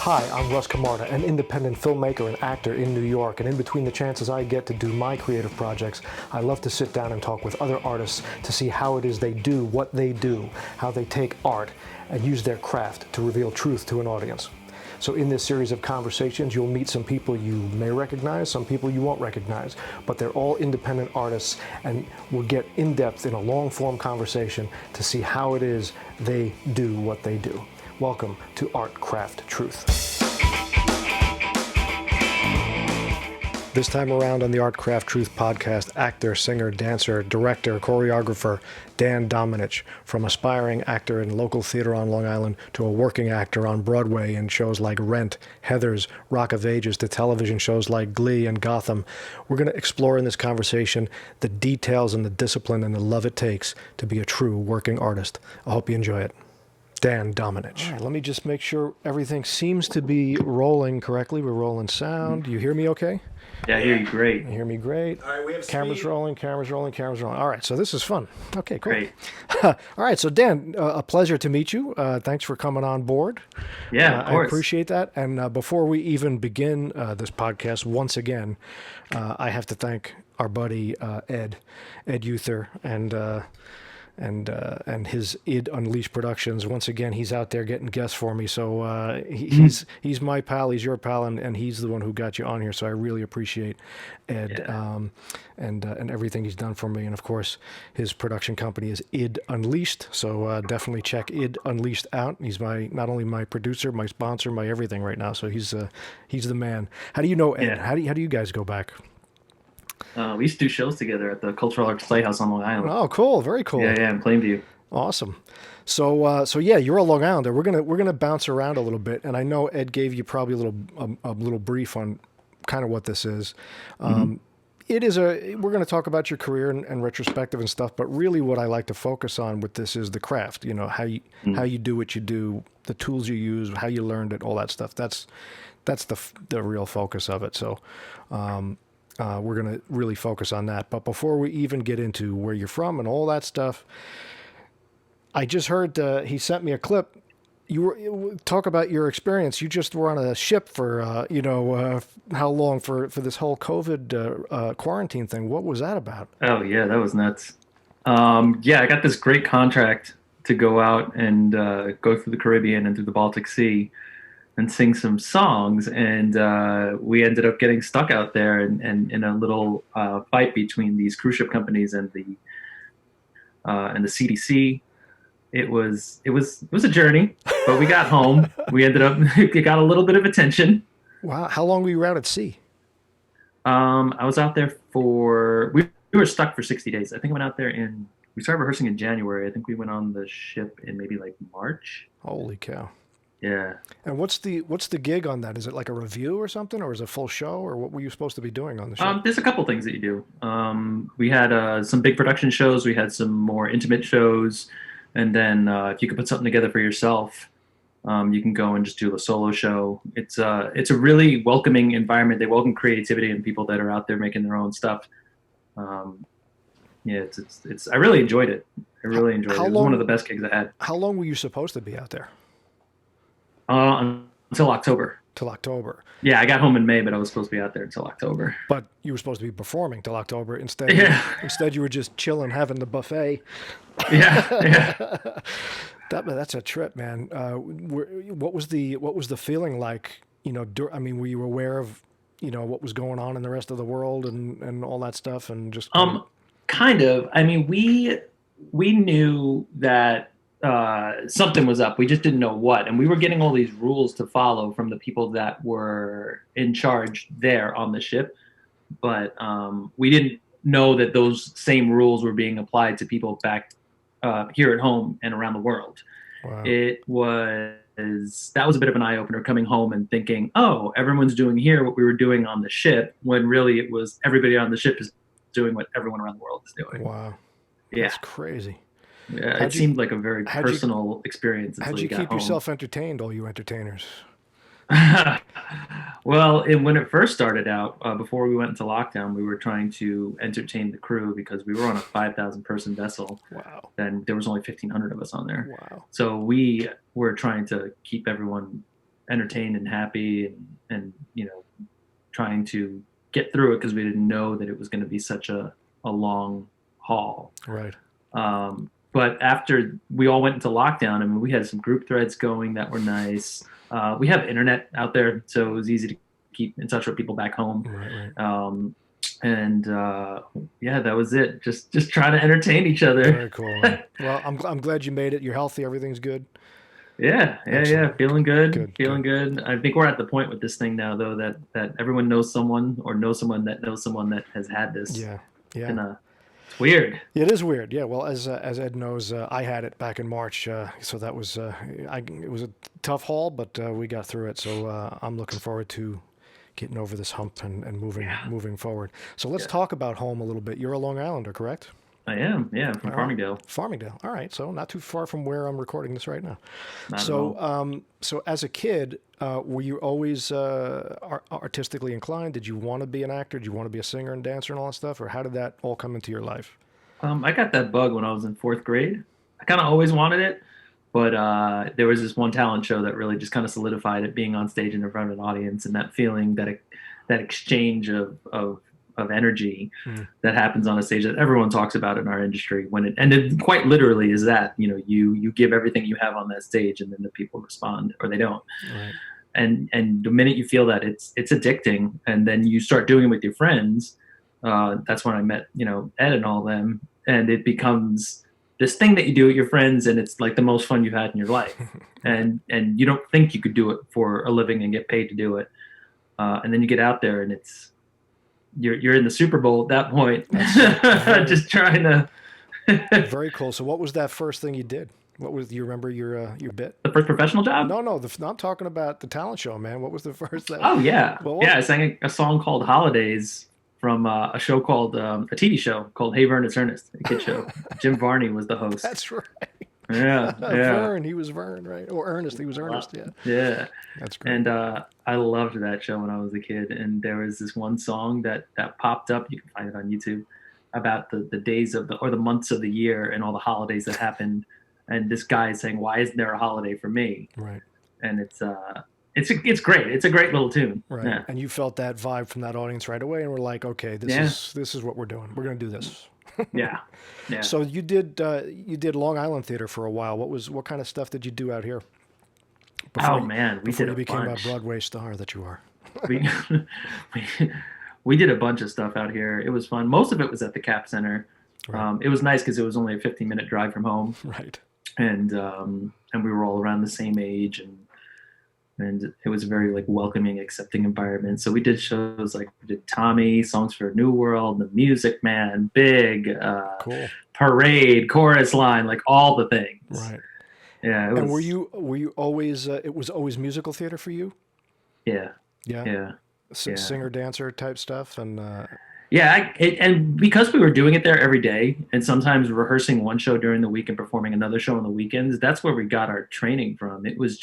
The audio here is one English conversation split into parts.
Hi, I'm Russ Camarda, an independent filmmaker and actor in New York, and in between the chances I get to do my creative projects, I love to sit down and talk with other artists to see how it is they do what they do, how they take art and use their craft to reveal truth to an audience. So in this series of conversations, you'll meet some people you may recognize, some people you won't recognize, but they're all independent artists, and we'll get in depth in a long-form conversation to see how it is they do what they do. Welcome to Art, Craft, Truth. This time around on the Art, Craft, Truth podcast, actor, singer, dancer, director, choreographer, Dan Domenech, from aspiring actor in local theater on Long Island to a working actor on Broadway in shows like Rent, Heathers, Rock of Ages, to television shows like Glee and Gotham. We're going to explore in this conversation the details and the discipline and the love it takes to be a true working artist. I hope you enjoy it. Dan Domenech. All right, let me just make sure everything seems to be rolling correctly. We're rolling sound. Do you hear me okay? Yeah, I hear you great. You hear me great? All right, we have cameras speed. rolling, cameras rolling, cameras rolling. All right, so this is fun. Okay, cool. Great. All right, so Dan, a pleasure to meet you. Thanks for coming on board. Yeah, of course. I appreciate that. And before we even begin this podcast, once again, I have to thank our buddy Ed Uther, and his id Unleashed Productions. Once again, he's out there getting guests for me. So he's my pal, he's your pal, and he's the one who got you on here. So I really appreciate Ed, and everything he's done for me. And of course, his production company is Id Unleashed. So definitely check Id Unleashed out. He's not only my producer, my sponsor, my everything right now. So he's the man. How do you know Ed? Yeah. How do you guys go back? We used to do shows together at the Cultural Arts Playhouse on Long Island. Oh, cool! Very cool. Yeah, in Plainview. Awesome. So yeah, you're a Long Islander. We're gonna bounce around a little bit, and I know Ed gave you probably a little brief on kind of what this is. It is we're going to talk about your career and retrospective and stuff, but really what I like to focus on with this is the craft. You know, how you do what you do, the tools you use, how you learned it, all that stuff. That's the real focus of it. So. We're going to really focus on that. But before we even get into where you're from and all that stuff, I just heard he sent me a clip. Talk about your experience. You just were on a ship for, how long for this whole COVID quarantine thing. What was that about? Oh, yeah, that was nuts. I got this great contract to go out and go through the Caribbean and through the Baltic Sea and sing some songs, and we ended up getting stuck out there and in a little fight between these cruise ship companies and the CDC. It was a journey, but we got home. We ended up it got a little bit of attention. Wow, how long were you out at sea? I was out there we were stuck for 60 days. I think I went out there we started rehearsing in January. I think we went on the ship in maybe like March. Holy cow. Yeah. And what's the gig on that? Is it like a review or something, or is it a full show, or what were you supposed to be doing on the show? There's a couple things that you do. We had some big production shows. We had some more intimate shows, and then if you could put something together for yourself, you can go and just do a solo show. It's a really welcoming environment. They welcome creativity and people that are out there making their own stuff. It's I really enjoyed it. I really enjoyed it. It was one of the best gigs I had. How long were you supposed to be out there? Until October. Till October. Yeah, I got home in May, but I was supposed to be out there until October. But you were supposed to be performing till October. Instead, you were just chilling, having the buffet. Yeah. That's a trip, man. What was the feeling like? Were you aware of, what was going on in the rest of the world and all that stuff, and just kind of. I mean, we knew that something was up. We just didn't know what. And we were getting all these rules to follow from the people that were in charge there on the ship. But we didn't know that those same rules were being applied to people back here at home and around the world. Wow. That was a bit of an eye-opener, coming home and thinking, oh, everyone's doing here what we were doing on the ship, when really it was everybody on the ship is doing what everyone around the world is doing. Wow. Yeah. That's crazy. Yeah, it seemed like a very personal experience. How'd you keep yourself entertained, all you entertainers? Well, when it first started out, before we went into lockdown, we were trying to entertain the crew because we were on a 5,000 person vessel. Wow. And there was only 1,500 of us on there. Wow. So we were trying to keep everyone entertained and happy, and trying to get through it because we didn't know that it was going to be such a long haul. Right. But after we all went into lockdown, I mean, we had some group threads going that were nice. We have internet out there, so it was easy to keep in touch with people back home. Right. And yeah, that was it. Just trying to entertain each other. Very cool. Man. Well, I'm glad you made it. You're healthy. Everything's good. Yeah. Feeling good. Good. Good. I think we're at the point with this thing now, though, that everyone knows someone or knows someone that has had this. Yeah. And, it's weird. It is weird. Yeah. Well, as Ed knows, I had it back in March, so that was it was a tough haul, but we got through it. So I'm looking forward to getting over this hump and moving forward. So let's talk about home a little bit. You're a Long Islander, correct? I am, yeah, from Farmingdale. Farmingdale. All right, so not too far from where I'm recording this right now. Not at all. So as a kid, were you always artistically inclined? Did you want to be an actor? Did you want to be a singer and dancer and all that stuff, or how did that all come into your life? I got that bug when I was in 4th grade. I kind of always wanted it, but there was this one talent show that really just kind of solidified it, being on stage in front of an audience, and that feeling, that exchange of energy that happens on a stage that everyone talks about in our industry, and it quite literally is that, you give everything you have on that stage, and then the people respond or they don't. Right. And the minute you feel that, it's addicting, and then you start doing it with your friends. That's when I met, Ed and all them, and it becomes this thing that you do with your friends, and it's like the most fun you've had in your life. and you don't think you could do it for a living and get paid to do it. And then you get out there, and you're in the Super Bowl at that point, just trying to. Very cool. So what was that first thing you did? What was, you remember your bit? The first professional job? No, I'm talking about the talent show, man. What was the first thing? Oh yeah. I sang a song called Holidays from a show called, a TV show called Hey Vern, It's Ernest, a kid show. Jim Varney was the host. That's right. Yeah. Vern, he was Vern, right? Or Ernest, he was Ernest, yeah. Yeah. That's great. And I loved that show when I was a kid. And there was this one song that popped up, you can find it on YouTube, about the days of the months of the year and all the holidays that happened. And this guy is saying, "Why isn't there a holiday for me?" Right. And it's great. It's a great little tune. Right. Yeah. And you felt that vibe from that audience right away, and we're like, okay, this is what we're doing. We're going to do this. Yeah. So you did Long Island theater for a while. What kind of stuff did you do out here? Before you became a Broadway star that you are. we did a bunch of stuff out here. It was fun. Most of it was at the Cap Center. Right. It was nice because it was only a 15-minute drive from home. Right. And we were all around the same age, and it was a very like welcoming, accepting environment. So we did shows like we did Tommy, Songs for a New World, The Music Man, Big, cool. Parade, Chorus Line, like all the things. Right. Yeah. And were you always? It was always musical theater for you? Yeah. Yeah. Singer dancer type stuff and. Yeah, and because we were doing it there every day, and sometimes rehearsing one show during the week and performing another show on the weekends, that's where we got our training from. It was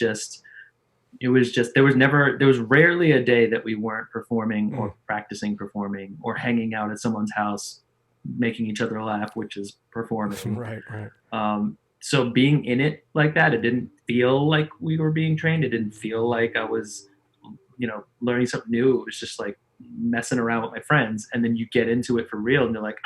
there was rarely a day that we weren't performing or practicing performing or hanging out at someone's house, making each other laugh, which is performing. Right. So being in it like that, it didn't feel like we were being trained. It didn't feel like I was, learning something new. It was just like messing around with my friends, and then you get into it for real, and you're like,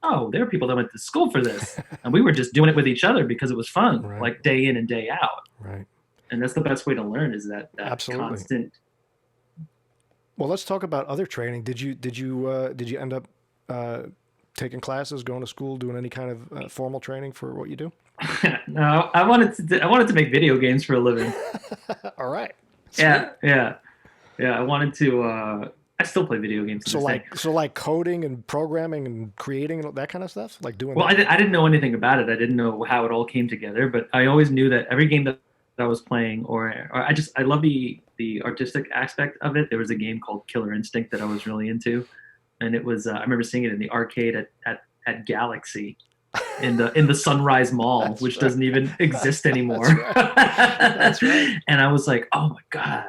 oh, there are people that went to school for this, and we were just doing it with each other because it was fun, like day in and day out. Right. And that's the best way to learn, is that Absolutely. Constant. Well, let's talk about other training. Did you end up taking classes, going to school, doing any kind of formal training for what you do? No, I wanted to make video games for a living. All right. Sweet. Yeah. I wanted to. I still play video games. So like coding and programming and creating and that kind of stuff, like doing. Well, I didn't know anything about it. I didn't know how it all came together, but I always knew that every game that I was playing, or I love the artistic aspect of it. There was a game called Killer Instinct that I was really into, and it was I remember seeing it in the arcade at Galaxy. In the Sunrise Mall, which doesn't even exist anymore. That's right. And I was like, oh my God,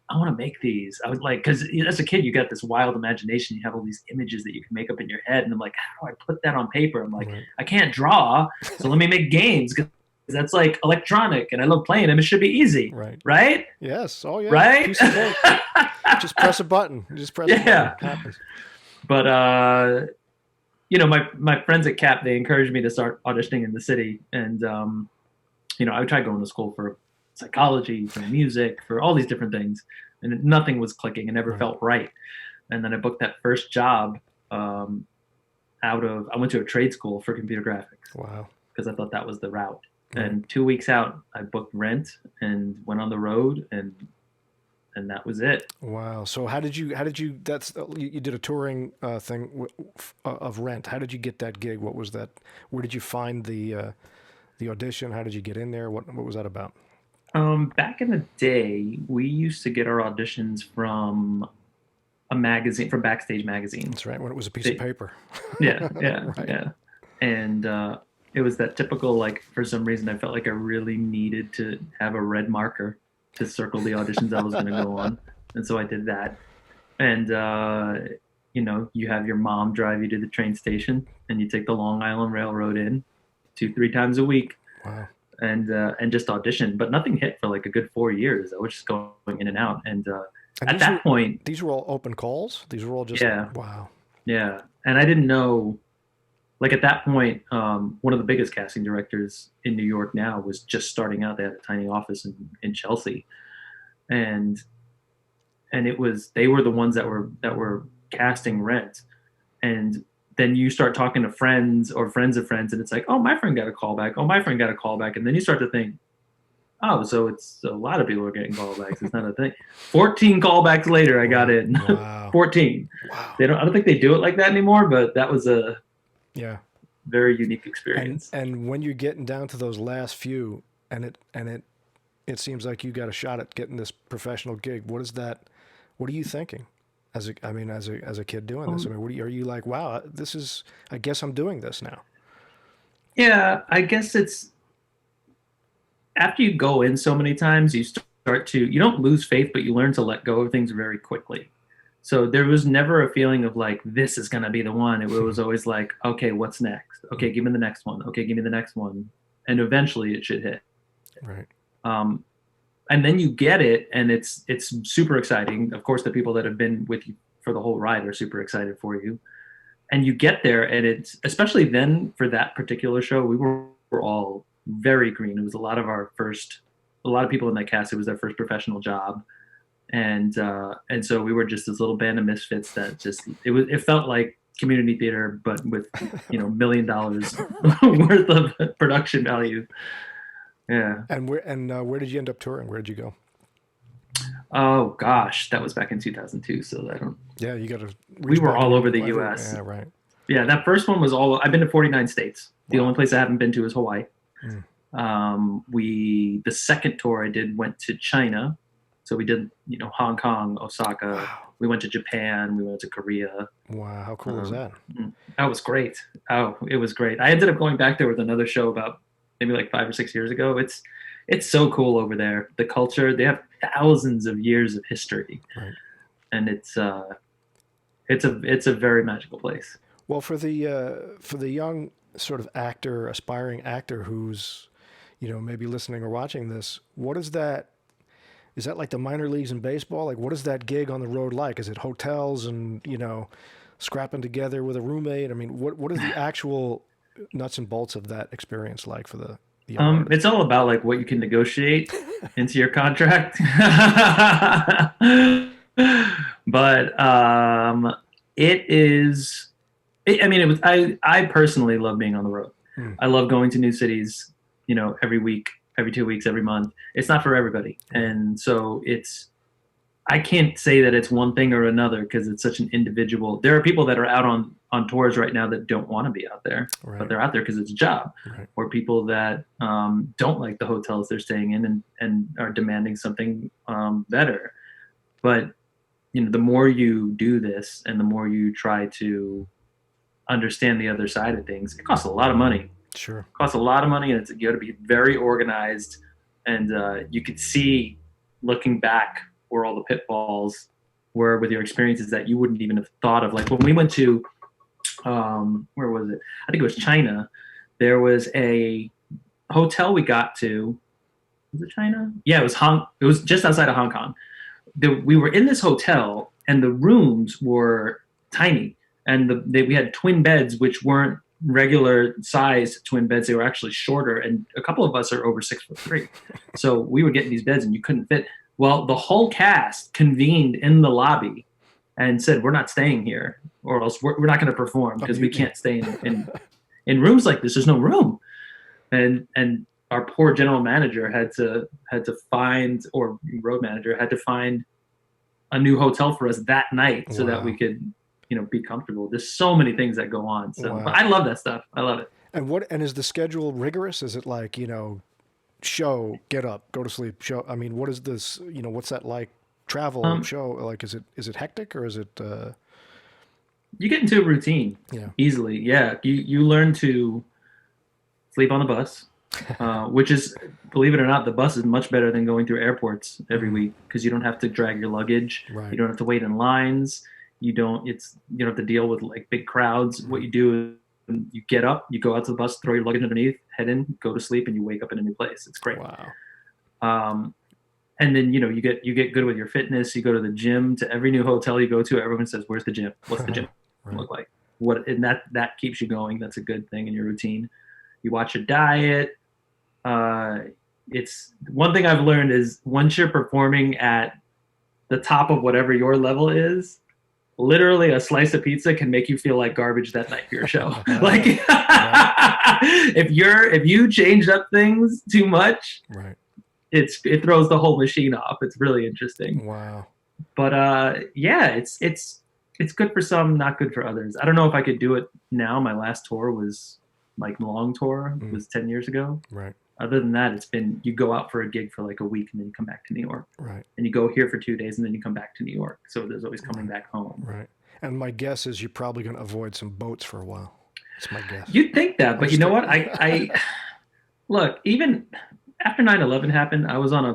I want to make these. I was like, because as a kid, you got this wild imagination. You have all these images that you can make up in your head. And I'm like, how do I put that on paper? I'm like, I can't draw. So let me make games, because that's like electronic and I love playing them. It should be easy, Right. right? Yes. Oh yeah. Right? Piece of cake. Just press a button. Just press a button. Yeah. It happens. But my friends at CAP, they encouraged me to start auditioning in the city, and I tried going to school for psychology, for music, for all these different things, and nothing was clicking. It never felt right. And then I booked that first job I went to a trade school for computer graphics. Wow. Because I thought that was the route. And 2 weeks out, I booked Rent and went on the road, and that was it. Wow. So how did you you did a touring thing of Rent. How did you get that gig? What was that? Where did you find the audition? How did you get in there? What was that about? Back in the day, we used to get our auditions from a magazine, from Backstage magazine. That's right, when it was a piece of paper. Yeah. Right. Yeah. And it was that typical, like, for some reason, I felt like I really needed to have a red marker to circle the auditions I was going to go on. And so I did that. And, you have your mom drive you to the train station, and you take the Long Island Railroad in 2-3 times a week. Wow. And just audition. But nothing hit for like a good 4 years. I was just going in and out. And at that point... These were all open calls? These were all just... Yeah. Wow. Yeah. And I didn't know... Like at that point, one of the biggest casting directors in New York now was just starting out. They had a tiny office in Chelsea, and they were the ones that were casting Rent. And then you start talking to friends or friends of friends, and it's like, oh, my friend got a call back. Oh, my friend got a call back. And then you start to think, oh, so it's a lot of people are getting callbacks. It's not a thing. 14 callbacks later, I got in. Wow. 14. Wow. I don't think they do it like that anymore, but that was a very unique experience. And when you're getting down to those last few, and it seems like you got a shot at getting this professional gig. What are you thinking as a kid doing this? I mean, are you like, wow, I guess I'm doing this now? Yeah, I guess it's after you go in so many times, you don't lose faith, but you learn to let go of things very quickly. So there was never a feeling of like, this is going to be the one. It was always like, okay, what's next? Okay, give me the next one. Okay, give me the next one. And eventually it should hit. Right. And then you get it, and it's super exciting. Of course, the people that have been with you for the whole ride are super excited for you. And you get there, and it's, especially then for that particular show, we were all very green. It was a lot of people in that cast, it was their first professional job. And so we were just this little band of misfits that it felt like community theater, but with, $1 million worth of production value. Yeah. And where did you end up touring? Where did you go? Oh gosh, that was back in 2002. So I don't. Yeah, you got to. We were all over the U.S. Yeah, right. Yeah, that first one was I've been to 49 states. The only place I haven't been to is Hawaii. The second tour I did went to China. So we did, Hong Kong, Osaka. Wow. We went to Japan. We went to Korea. Wow, how cool was that? That was great. Oh, it was great. I ended up going back there with another show about maybe like 5 or 6 years ago. It's so cool over there. The culture, they have thousands of years of history, right. And it's a very magical place. Well, for the young sort of aspiring actor who's, maybe listening or watching this, what is that? Is that like the minor leagues in baseball? Like, what is that gig on the road like? Is it hotels and, scrapping together with a roommate? I mean, what is the actual nuts and bolts of that experience like for the young artist? It's all about like what you can negotiate into your contract. But it is. I personally love being on the road. I love going to new cities. Every week, every 2 weeks, every month. It's not for everybody, and so I can't say that it's one thing or another because it's such an individual. There are people that are out on tours right now that don't want to be out there, right. But they're out there because it's a job, right. Or people that don't like the hotels they're staying in and are demanding something better. But the more you do this and the more you try to understand the other side of things, it costs a lot of money. Sure. It costs a lot of money, and you got to be very organized. And you could see, looking back, where all the pitfalls were with your experiences that you wouldn't even have thought of. Like when we went to, where was it? I think it was China. There was a hotel we got to, was it China? Yeah, it was just outside of Hong Kong. We were in this hotel, and the rooms were tiny, and we had twin beds, which weren't regular size twin beds. They were actually shorter, and a couple of us are over 6'3", so we were getting these beds, and you couldn't fit. Well, the whole cast convened in the lobby and said, "We're not staying here, or else we're not going to perform because we can't stay in rooms like this. There's no room." And our poor general manager had to find, or road manager had to find a new hotel for us that night so that we could, be comfortable. There's so many things that go on. So, but I love that stuff. I love it. And is the schedule rigorous? Is it like, show, get up, go to sleep, show? I mean, what is this, what's that like? Travel, show, like, is it hectic, or is it, you get into a routine easily. Yeah. You learn to sleep on the bus, which is, believe it or not, the bus is much better than going through airports every week, because you don't have to drag your luggage. Right. You don't have to wait in lines. You don't have to deal with like big crowds. What you do is you get up, you go out to the bus, throw your luggage underneath, head in, go to sleep, and you wake up in a new place. It's great. Wow. And then, you get good with your fitness. You go to the gym. To every new hotel you go to, everyone says, "Where's the gym? What's the gym look like?" And that keeps you going. That's a good thing in your routine. You watch your diet. It's one thing I've learned is, once you're performing at the top of whatever your level is, literally a slice of pizza can make you feel like garbage that night for your show. Like, if you changed up things too much, it throws the whole machine off. It's really interesting. Wow. But it's good for some, not good for others. I don't know if I could do it now. My last tour was like long tour. It was 10 years ago. Right. Other than that, it's been, you go out for a gig for like a week and then you come back to New York. Right. And you go here for 2 days and then you come back to New York. So there's always coming back home. Right. And my guess is you're probably going to avoid some boats for a while. That's my guess. You'd think that, but you know what? I look, even after 9/11 happened, I was on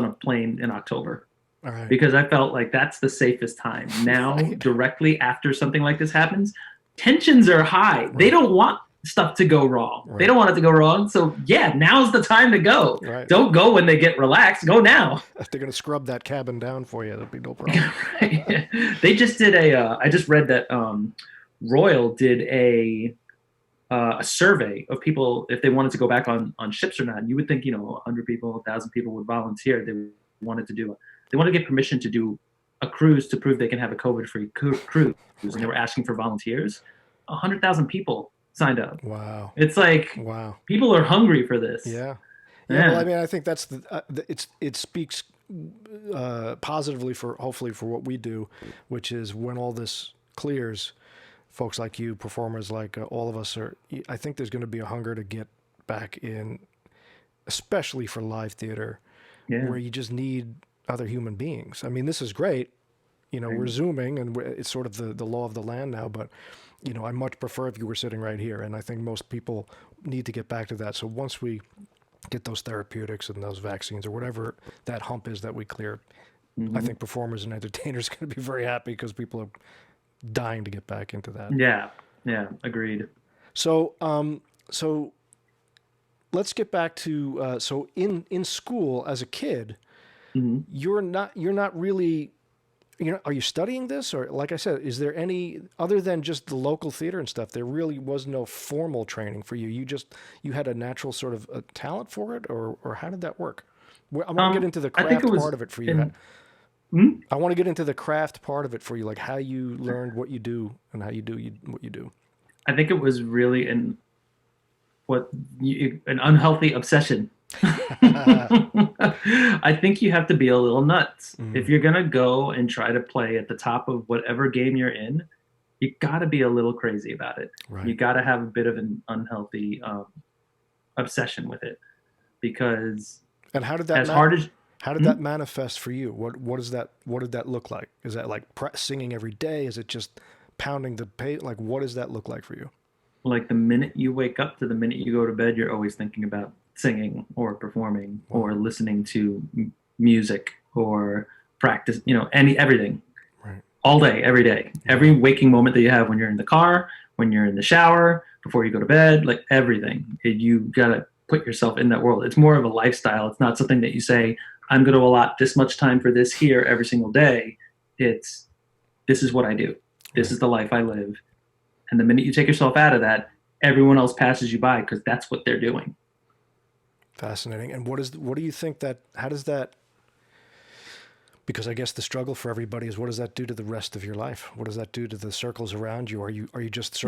a plane in October. All right. Because I felt like that's the safest time. Now, directly after something like this happens, tensions are high. Right. They don't want stuff to go wrong. Right. They don't want it to go wrong. So yeah, now's the time to go. Right. Don't go when they get relaxed. Go now. If they're going to scrub that cabin down for you, that'll be no problem. Right. They just did I just read that Royal did a survey of people if they wanted to go back on ships or not. You would think, 100 people, 1,000 people would volunteer. They wanted to get permission to do a cruise to prove they can have a COVID-free cruise. And they were asking for volunteers. 100,000 people signed up. Wow. It's like, people are hungry for this. Yeah. Well, I mean, I think that's it speaks positively hopefully for what we do, which is when all this clears, folks like you, performers like all of us I think there's going to be a hunger to get back in, especially for live theater, where you just need other human beings. I mean, this is great. We're Zooming and it's sort of the law of the land now, but I much prefer if you were sitting right here. And I think most people need to get back to that. So once we get those therapeutics and those vaccines or whatever that hump is that we cleared, I think performers and entertainers are going to be very happy because people are dying to get back into that. Yeah. Yeah. Agreed. So, so let's get back to, so in school as a kid, you're not really, are you studying this? Or like I said, is there any, other than just the local theater and stuff, there really was no formal training for you? You had a natural sort of a talent for it, or how did that work? I want to get into the craft part of it for you. I want to get into the craft part of it for you, like how you learned what you do and how you do what you do. I think it was really an unhealthy obsession. I think you have to be a little nuts. If you're going to go and try to play at the top of whatever game you're in, you got to be a little crazy about it. Right. You got to have a bit of an unhealthy obsession with it, because how did that manifest for you? What did that look like? Is that like singing every day? Is it just pounding the pace? Like, what does that look like for you? Like the minute you wake up to the minute you go to bed, you're always thinking about singing or performing or listening to music or practice, everything. Right. All day, every day, every waking moment that you have, when you're in the car, when you're in the shower, before you go to bed, like everything. You gotta put yourself in that world. It's more of a lifestyle. It's not something that you say, I'm going to allot this much time for this here every single day. It's, this is what I do. This is the life I live. And the minute you take yourself out of that, everyone else passes you by because that's what they're doing. Fascinating. And what do you think that, how does that, because I guess the struggle for everybody is, what does that do to the rest of your life? What does that do to the circles around you? Are you just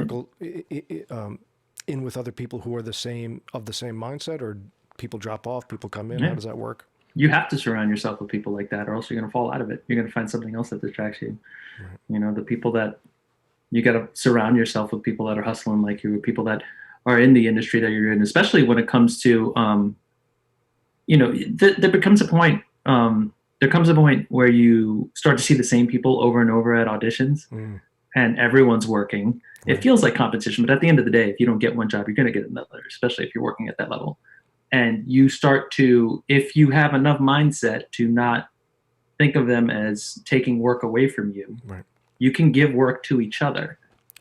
in with other people who are of the same mindset, or people drop off, people come in? How does that work? You have to surround yourself with people like that, or else you're going to fall out of it. You're going to find something else that distracts you. Right. You know, the people that you got to surround yourself with, people that are hustling like you, people that are in the industry that you're in, especially when it comes to, you know, there becomes a point, there comes a point where you start to see the same people over and over at auditions, and everyone's working. Right. It feels like competition, but at the end of the day, if you don't get one job, you're going to get another, especially if you're working at that level. And you start to, if you have enough mindset to not think of them as taking work away from you, right, you can give work to each other.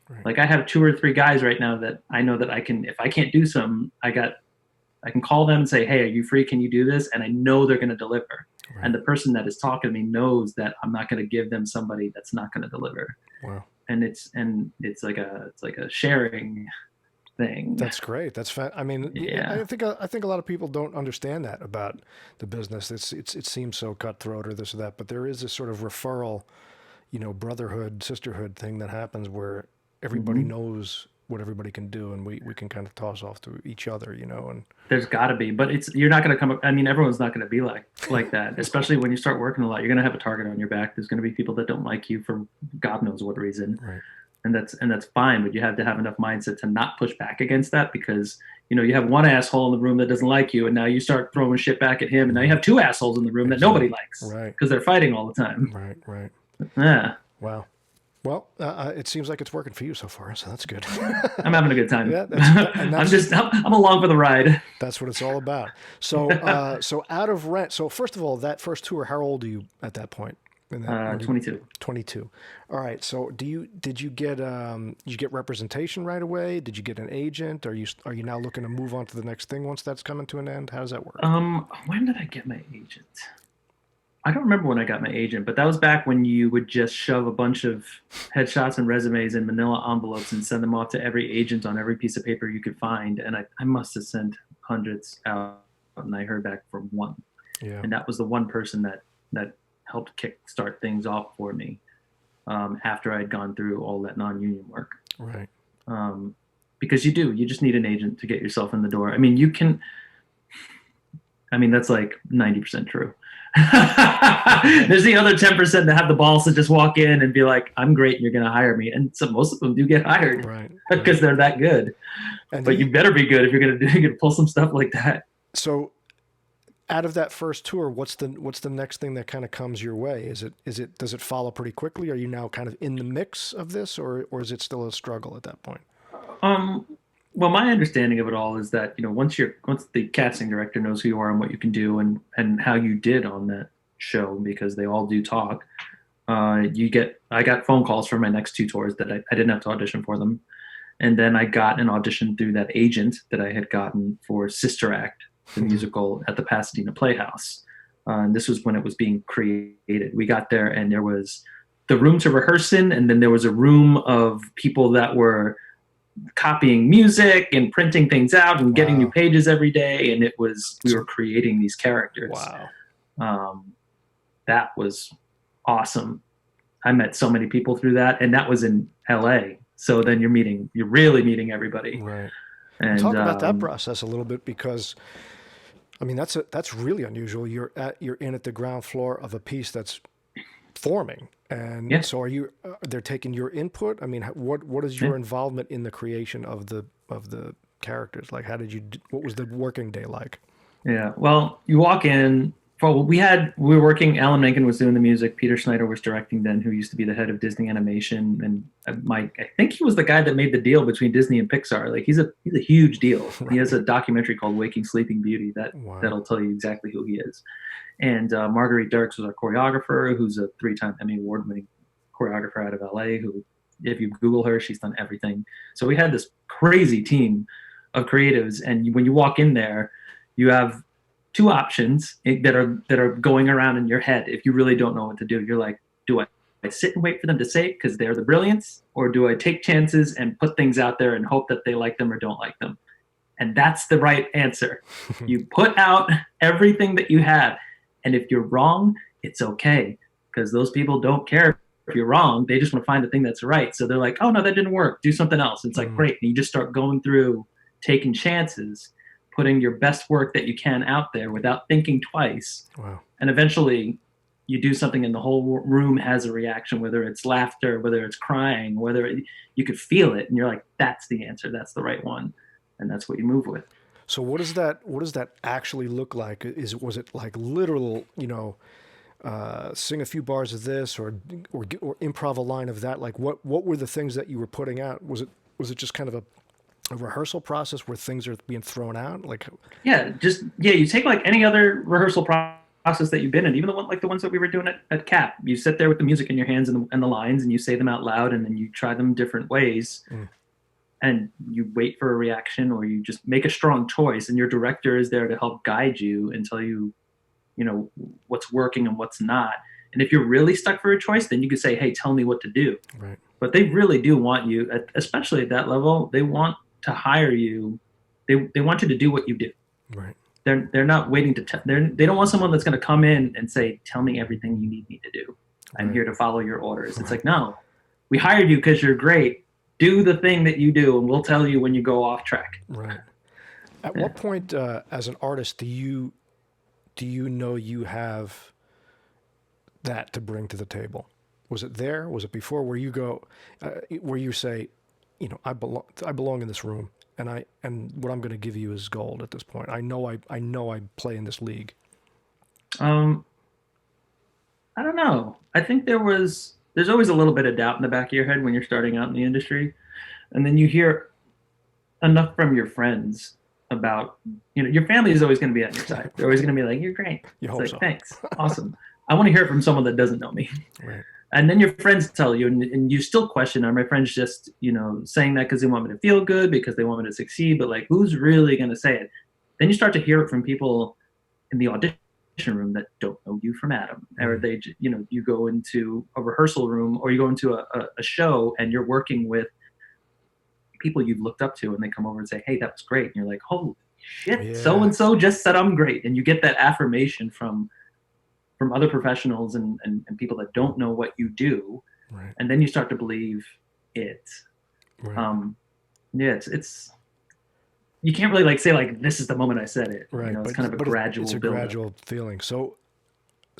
Right. Like I have 2 or 3 guys right now that I know that I can, if I can't do some, I can call them and say, hey, are you free? Can you do this? And I know they're going to deliver. Right. And the person that is talking to me knows that I'm not going to give them somebody that's not going to deliver. Wow. And it's like a sharing thing. That's great. That's I mean, yeah. I think a lot of people don't understand that about the business. It seems so cutthroat or this or that, but there is this sort of referral, you know, brotherhood, sisterhood thing that happens where everybody knows what everybody can do, and we can kind of toss off to each other, you know. And there's got to be, but you're not going to come up. I mean, everyone's not going to be like that, especially when you start working a lot. You're going to have a target on your back. There's going to be people that don't like you for God knows what reason. Right. And that's fine, but you have to have enough mindset to not push back against that, because, you know, you have one asshole in the room that doesn't like you, and now you start throwing shit back at him, and now you have 2 assholes in the room that nobody likes, right? Because they're fighting all the time. Right. Yeah. Wow. Well, it seems like it's working for you so far, so that's good. I'm having a good time. Yeah, I'm along for the ride. That's what it's all about. So, so out of Rent. So first of all, that first tour, how old are you at that point? 22. 22. All right. So did you get representation right away? Did you get an agent? Are you now looking to move on to the next thing once that's coming to an end? How does that work? When did I get my agent? I don't remember when I got my agent, but that was back when you would just shove a bunch of headshots and resumes in manila envelopes and send them off to every agent on every piece of paper you could find. And I must have sent hundreds out, and I heard back from one. Yeah. And that was the one person that helped kickstart things off for me, after I'd gone through all that non-union work. Right. Because you just need an agent to get yourself in the door. I mean, that's like 90% true. There's the other 10% that have the balls to just walk in and be like, I'm great and you're going to hire me. And so most of them do get hired, right? Because they're that good. But you better be good if you're going to pull some stuff like that. So out of that first tour, what's the next thing that kind of comes your way? Does it follow pretty quickly? Are you now kind of in the mix of this, or is it still a struggle at that point? Well, my understanding of it all is that, you know, once the casting director knows who you are and what you can do and how you did on that show, because they all do talk, I got phone calls for my next 2 tours that I didn't have to audition for them. And then I got an audition through that agent that I had gotten for Sister Act, the musical at the Pasadena Playhouse. And this was when it was being created. We got there and there was the room to rehearse in, and then there was a room of people that were copying music and printing things out and getting new pages every day. And we were creating these characters. Wow. That was awesome. I met so many people through that, and that was in LA. So then you're really meeting everybody. Right. And talk about that process a little bit, because I mean, that's really unusual. You're in at the ground floor of a piece that's forming. And so they're taking your input? I mean, what is your involvement in the creation of the characters? Like, what was the working day like? Yeah. Well, you walk in. Well, we were working. Alan Menken was doing the music. Peter Schneider was directing then, who used to be the head of Disney Animation. And I think he was the guy that made the deal between Disney and Pixar. Like, he's a huge deal. Right. He has a documentary called Waking Sleeping Beauty that'll tell you exactly who he is. And Marguerite Dirks was our choreographer, who's a 3-time Emmy Award-winning choreographer out of LA, who, if you Google her, she's done everything. So we had this crazy team of creatives, and when you walk in there, you have two options that are going around in your head. If you really don't know what to do, you're like, do I sit and wait for them to say it because they're the brilliance, or do I take chances and put things out there and hope that they like them or don't like them? And that's the right answer. You put out everything that you have, and if you're wrong, it's okay, because those people don't care if you're wrong. They just want to find the thing that's right. So they're like, oh no, that didn't work, do something else. It's like, great. And you just start going through, taking chances, putting your best work that you can out there without thinking twice. Wow. And eventually you do something and the whole room has a reaction, whether it's laughter, whether it's crying, you could feel it, and you're like, that's the answer, that's the right one, and that's what you move with. So what does that actually look like? Was it like literal, sing a few bars of this or improv a line of that? Like what were the things that you were putting out? Was it just kind of a rehearsal process where things are being thrown out? Like, you take like any other rehearsal process that you've been in, even the ones that we were doing at CAP. You sit there with the music in your hands and the lines, and you say them out loud, and then you try them different ways, and you wait for a reaction, or you just make a strong choice, and your director is there to help guide you and tell you, what's working and what's not. And if you're really stuck for a choice, then you can say, hey, tell me what to do. Right. But they really do want you, especially at that level, they want to hire you. They want you to do what you do. Right. They're not waiting to they don't want someone that's going to come in and say, tell me everything you need me to do. I'm here to follow your orders. It's like, no, we hired you because you're great. Do the thing that you do, and we'll tell you when you go off track. Right. At what point, as an artist, do you know you have that to bring to the table? Was it there? Was it before? Where you go, where you say, I belong in this room, and what I'm going to give you is gold at this point. I know I play in this league. I don't know. I think there's always a little bit of doubt in the back of your head when you're starting out in the industry, and then you hear enough from your friends about, your family is always going to be on your side. They're always going to be like, you're great. You hope like, so. Thanks. Awesome. I want to hear it from someone that doesn't know me. Right. And then your friends tell you, and you still question, are my friends just, saying that because they want me to feel good, because they want me to succeed? But like, who's really going to say it? Then you start to hear it from people in the audition room that don't know you from Adam. Or they, you go into a rehearsal room, or you go into a show, and you're working with people you've looked up to, and they come over and say, hey, that was great. And you're like, holy shit, so-and-so just said I'm great. And you get that affirmation from other professionals and people that don't know what you do. Right. And then you start to believe it. Right. It's you can't really say this is the moment I said it. Right. It's kind of a gradual it's a build-up. gradual feeling. So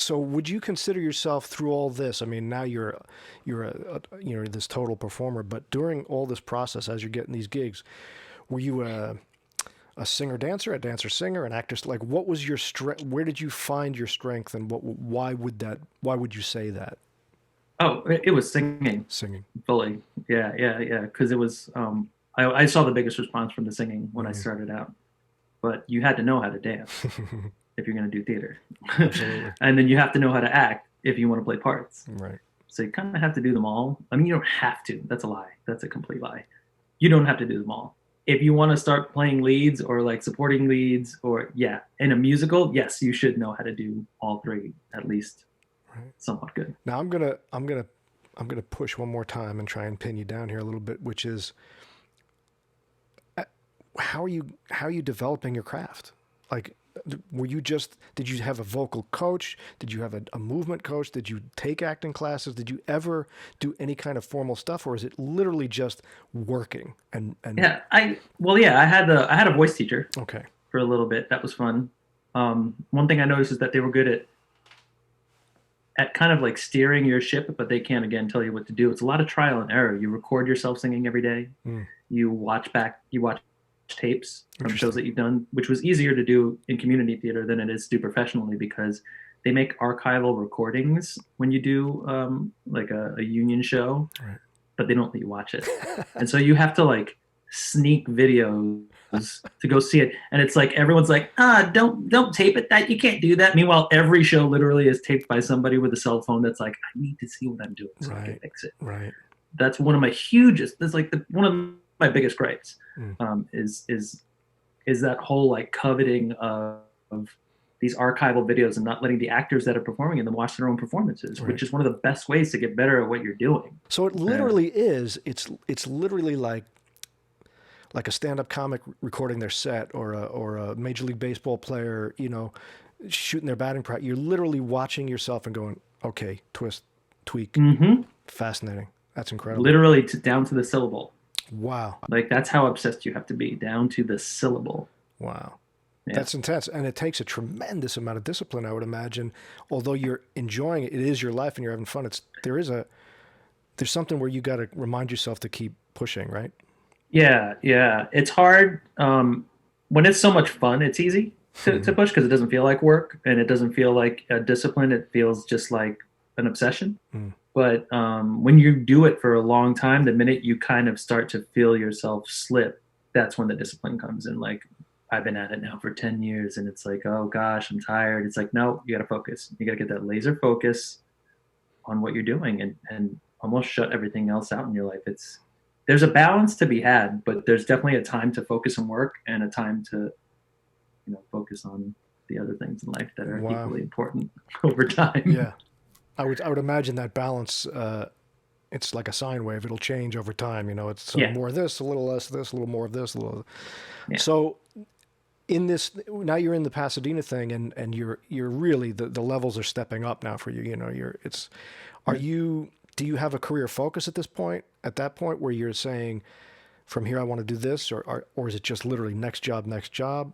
would you consider yourself through all this? I mean, now you're this total performer, but during all this process, as you're getting these gigs, were you a singer-dancer, a dancer-singer, an actor? Like, what was your strength? Where did you find your strength, and why would you say that? Oh, it was singing. Singing. Fully. Yeah. Because it was, I saw the biggest response from the singing when I started out. But you had to know how to dance if you're going to do theater. Absolutely. And then you have to know how to act if you want to play parts. Right. So you kind of have to do them all. I mean, you don't have to. That's a lie. That's a complete lie. You don't have to do them all. If you want to start playing leads or supporting leads, or in a musical, yes, you should know how to do all three at least. Right. Somewhat good. Now I'm gonna push one more time and try and pin you down here a little bit, which is how are you developing your craft? Like, did you have a vocal coach? Did you have a movement coach? Did you take acting classes? Did you ever do any kind of formal stuff, or is it literally just working? And I had a voice teacher. Okay. For a little bit. That was fun. One thing I noticed is that they were good at kind of steering your ship, but they can't again tell you what to do. It's a lot of trial and error. You record yourself singing every day. You watch tapes from shows that you've done, which was easier to do in community theater than it is to do professionally, because they make archival recordings when you do a union show, right, but they don't let you watch it. And so you have to sneak videos to go see it. And it's everyone's don't tape it, that you can't do that. Meanwhile, every show literally is taped by somebody with a cell phone that's I need to see what I'm doing so I can fix it. Right. That's one of my hugest, that's one of my biggest gripes. Is that whole like coveting of these archival videos and not letting the actors that are performing in them watch their own performances, Right. which is one of the best ways to get better at what you're doing. So it literally is. It's literally like a stand-up comic recording their set, or a Major League Baseball player, shooting their batting practice. You're literally watching yourself and going, okay, twist, tweak. Fascinating. That's incredible. Literally down to the syllable. Wow. Like that's how obsessed you have to be, down to the syllable. Wow. Yeah. That's intense. And it takes a tremendous amount of discipline, I would imagine. Although you're enjoying it, it is your life and you're having fun. There's something where you got to remind yourself to keep pushing, right? Yeah. It's hard. When it's so much fun, it's easy to push because it doesn't feel like work and it doesn't feel like a discipline. It feels just like an obsession. But when you do it for a long time, the minute you kind of start to feel yourself slip, that's when the discipline comes in. Like, I've been at it now for 10 years and it's like, oh gosh, I'm tired. It's like, no, you got to focus. You got to get that laser focus on what you're doing and almost shut everything else out in your life. There's a balance to be had, but there's definitely a time to focus and work and a time to, focus on the other things in life that are equally important over time. Yeah. I would imagine that balance, it's like a sine wave. It'll change over time. It's more of this, a little less of this, a little more of this, a little. Yeah. So in this, now you're in the Pasadena thing and you're really, the levels are stepping up now for you. Do you have a career focus at that point where you're saying, from here, I want to do this, or is it just literally next job?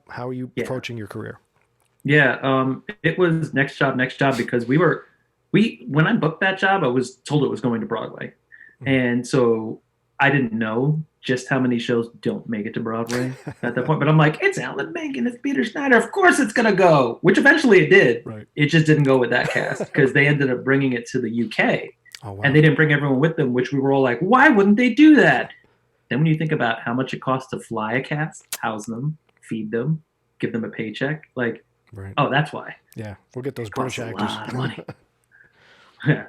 How are you approaching your career? Yeah. It was next job, because when I booked that job, I was told it was going to Broadway. And so I didn't know just how many shows don't make it to Broadway at that point. But I'm like, it's Alan Menken, it's Peter Schneider. Of course it's going to go, which eventually it did. Right. It just didn't go with that cast because they ended up bringing it to the UK. Oh, wow. And they didn't bring everyone with them, which we were all like, why wouldn't they do that? Then when you think about how much it costs to fly a cast, house them, feed them, give them a paycheck, like, right. Oh, that's why. Yeah, we'll get those British actors. A lot of money. Yeah.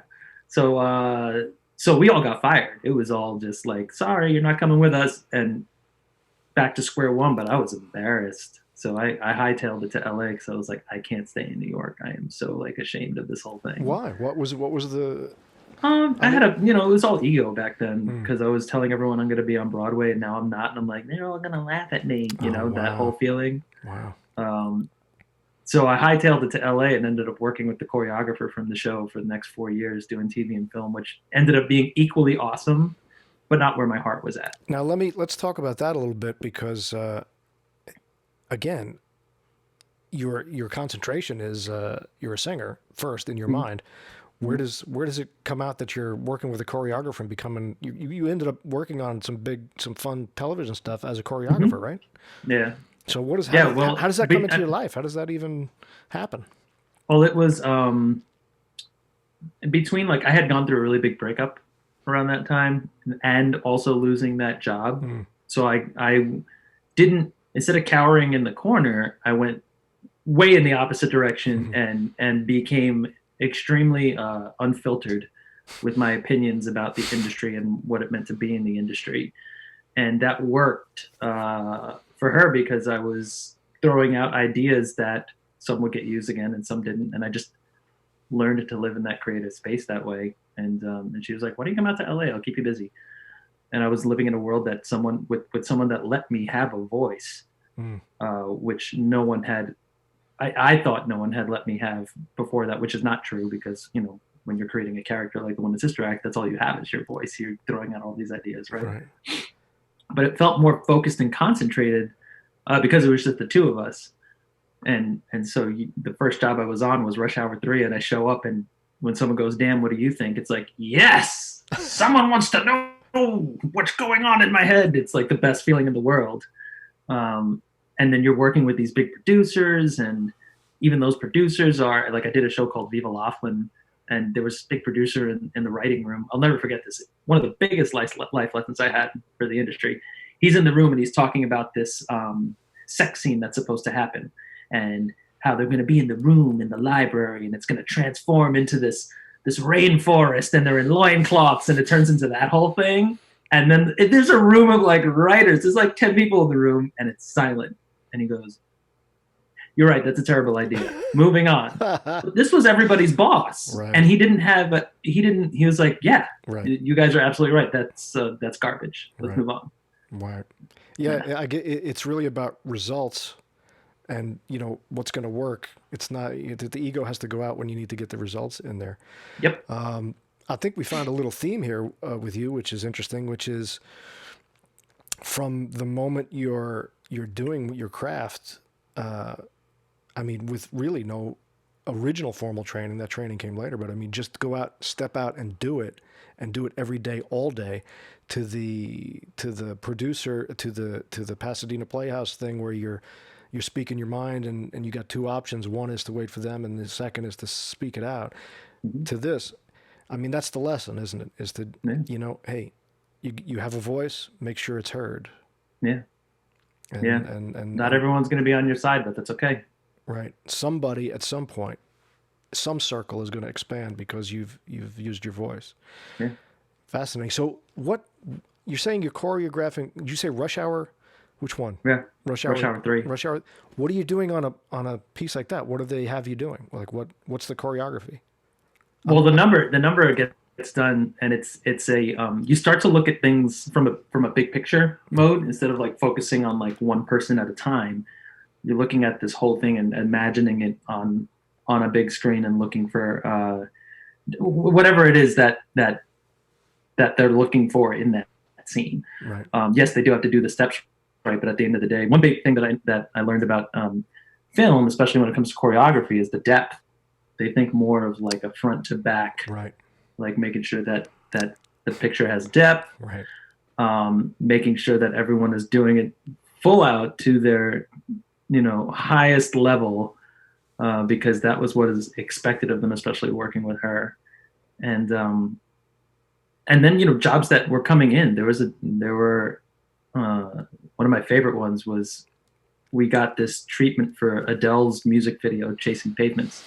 So we all got fired. It was all just like, sorry, you're not coming with us, and back to square one. But I was embarrassed, so I hightailed it to LA because I was like, I can't stay in New York. I am so like ashamed of this whole thing. Why? What was the? I had it was all ego back then because I was telling everyone I'm going to be on Broadway and now I'm not, and I'm like, they're all going to laugh at me, that whole feeling. Wow. So I hightailed it to LA and ended up working with the choreographer from the show for the next 4 years doing TV and film, which ended up being equally awesome, but not where my heart was at. Now let's talk about that a little bit because, again, your concentration is you're a singer first in your mind. Where does it come out that you're working with a choreographer and becoming you ended up working on some fun television stuff as a choreographer, right? Yeah. So how does that come into your life? How does that even happen? Well, it was between like I had gone through a really big breakup around that time and also losing that job. So I didn't, instead of cowering in the corner, I went way in the opposite direction and became extremely unfiltered with my opinions about the industry and what it meant to be in the industry. And that worked for her because I was throwing out ideas that some would get used again and some didn't. And I just learned to live in that creative space that way. And she was like, why don't you come out to LA? I'll keep you busy. And I was living in a world that someone that let me have a voice, which no one had. I thought no one had let me have before that, which is not true because, when you're creating a character like the Woman Sister Act, that's all you have is your voice. You're throwing out all these ideas, right? But it felt more focused and concentrated because it was just the two of us. And so the first job I was on was Rush Hour 3, and I show up, and when someone goes, Dan, what do you think? It's like, yes, someone wants to know what's going on in my head. It's like the best feeling in the world. And then you're working with these big producers, and even those producers are like, I did a show called Viva Laughlin, and there was a big producer in the writing room. I'll never forget this. One of the biggest life lessons I had for the industry. He's in the room and he's talking about this sex scene that's supposed to happen and how they're going to be in the room in the library and it's going to transform into this rainforest and they're in loincloths and it turns into that whole thing. And then there's a room of like writers. There's like 10 people in the room, and it's silent. And he goes, "You're right. That's a terrible idea. Moving on." But this was everybody's boss, Right. and he didn't have. He was like, "Yeah, Right. you guys are absolutely right. That's garbage. Let's Right. move on." Right. Yeah, I get it. It's really about results, and what's going to work. It's not the ego has to go out when you need to get the results in there. Yep. I think we found a little theme here with you, which is interesting, which is from the moment you're doing your craft. I mean, with really no original formal training. That training came later, but I mean, just go out, step out, and do it every day, all day. To the producer, to the Pasadena Playhouse thing, where you're speaking your mind, and you got two options. One is to wait for them, and the second is to speak it out. Mm-hmm. To this, I mean, that's the lesson, isn't it? Is to, hey, you have a voice, make sure it's heard. Yeah. And, yeah. And not everyone's going to be on your side, but that's okay. Right. Somebody at some point, some circle is going to expand because you've used your voice. Yeah. Fascinating. So what you're saying you're choreographing, did you say Rush Hour? Which one? Yeah. Rush Hour 3. Rush Hour. What are you doing on a piece like that? What do they have you doing? Like what's the choreography? Well, the number gets done, and it's a you start to look at things from a big picture mode instead of like focusing on like one person at a time. You're looking at this whole thing and imagining it on a big screen and looking for whatever it is that they're looking for in that scene. Right. Yes, they do have to do the steps right, but at the end of the day, one big thing that I learned about film, especially when it comes to choreography, is the depth. They think more of like a front to back, right? Like making sure that the picture has depth, right? Making sure that everyone is doing it full out to their highest level, because that was what is expected of them, especially working with her. And then jobs that were coming in. There were one of my favorite ones was we got this treatment for Adele's music video, Chasing Pavements.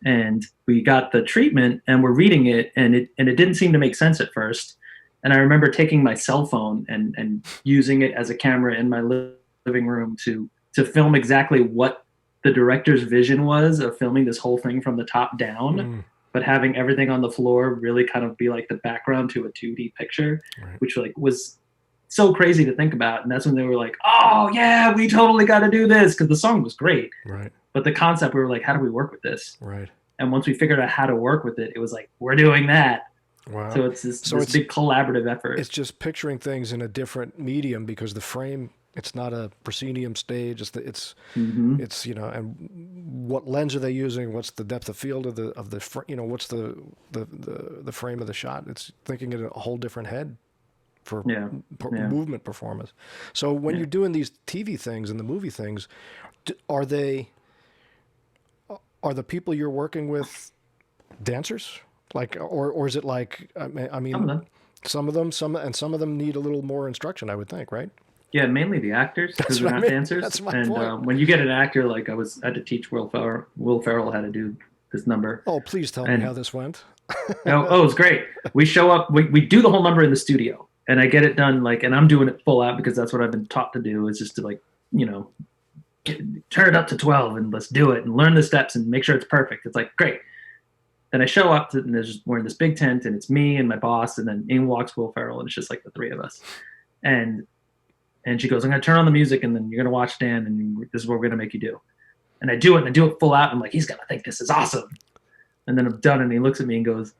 And we got the treatment and we're reading it, and it didn't seem to make sense at first. And I remember taking my cell phone and using it as a camera in my living room to film exactly what the director's vision was of filming this whole thing from the top down, but having everything on the floor really kind of be like the background to a 2D picture, right. Which like was so crazy to think about. And that's when they were like, "Oh yeah, we totally got to do this," because the song was great, right? But the concept, we were like, how do we work with this? Right. And once we figured out how to work with it, it was like, we're doing that. Wow. So it's this big collaborative effort. It's just picturing things in a different medium because the frame, it's not a proscenium stage. It's and what lens are they using? What's the depth of field of the what's the frame of the shot? It's thinking in a whole different head for movement performance. So when you're doing these TV things and the movie things, are the people you're working with dancers? Like, or is it like, I mean, some of them need a little more instruction, I would think, right? Yeah, mainly the actors, because they're not dancers. That's my point. When you get an actor, like I had to teach Will Ferrell how to do this number. Oh, please tell me how this went. It's great. We show up, we do the whole number in the studio, and I get it done, and I'm doing it full out because that's what I've been taught to do, is just to turn it up to 12 and let's do it and learn the steps and make sure it's perfect. It's like, great. Then I show up and we're in this big tent, and it's me and my boss, and then in walks Will Ferrell, and it's just like the three of us. And she goes, "I'm going to turn on the music, and then you're going to watch Dan, and this is what we're going to make you do." And I do it, and I do it full out. I'm like, he's going to think this is awesome. And then I'm done, and he looks at me and goes,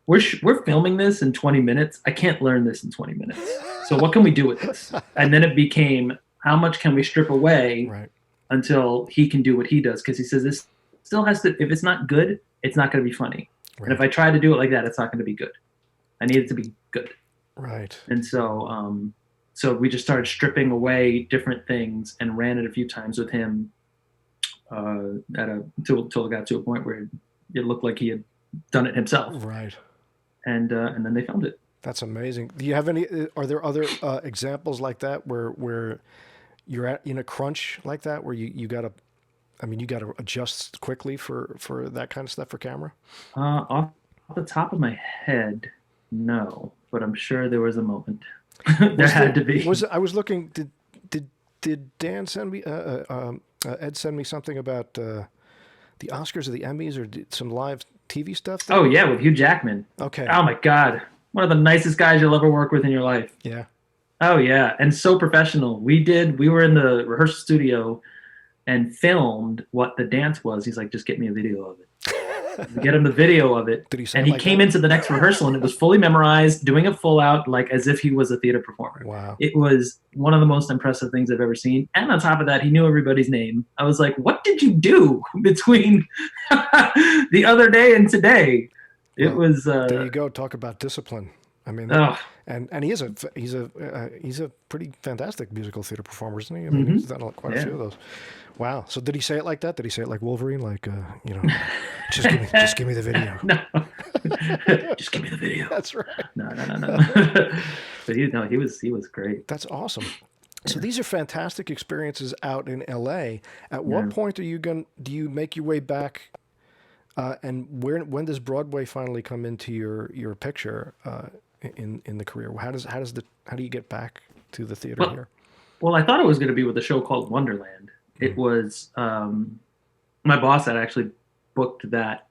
we're filming this in 20 minutes. I can't learn this in 20 minutes. So what can we do with this? And then it became, how much can we strip away until he can do what he does? Because he says this still has to, if it's not good, it's not going to be funny. Right. And if I try to do it like that, it's not going to be good. I need it to be good. Right. And so so we just started stripping away different things and ran it a few times with him until it got to a point where it looked like he had done it himself. Right. And then they filmed it. That's amazing. Do you have any? Are there other examples like that where you're in a crunch like that, where you gotta, you gotta adjust quickly for that kind of stuff for camera? Off the top of my head, No, but I'm sure there was a moment. There had to be. Was I was looking? Did Dan send me? Ed send me something about the Oscars or the Emmys or some live TV stuff Oh there? yeah, with Hugh Jackman. Okay. Oh my God, one of the nicest guys you'll ever work with in your life. Yeah. Oh yeah, and so professional. We were in the rehearsal studio and filmed what the dance was. He's like, just get me a video of it. We get him the video of it, Did he say and it he like came that? into the next rehearsal and it was fully memorized, doing it full out, like as if he was a theater performer. Wow. It was one of the most impressive things I've ever seen. And on top of that, he knew everybody's name. I was like, what did you do between the other day and today? It Well, was there you go. Talk about discipline. I mean, oh, and he's a pretty fantastic musical theater performer, isn't he? I mean, mm-hmm. he's done quite a Yeah. few of those. Wow. So did he say it like that? Did he say it like Wolverine? Like, just give me the video. No. Just give me the video. That's right. No. But he was great. That's awesome. So these are fantastic experiences out in LA. At what Yeah. point do you make your way back? And when does Broadway finally come into your picture in the career? How do you get back to the theater Well, here? well, I thought it was going to be with a show called Wonderland. It was my boss had actually booked that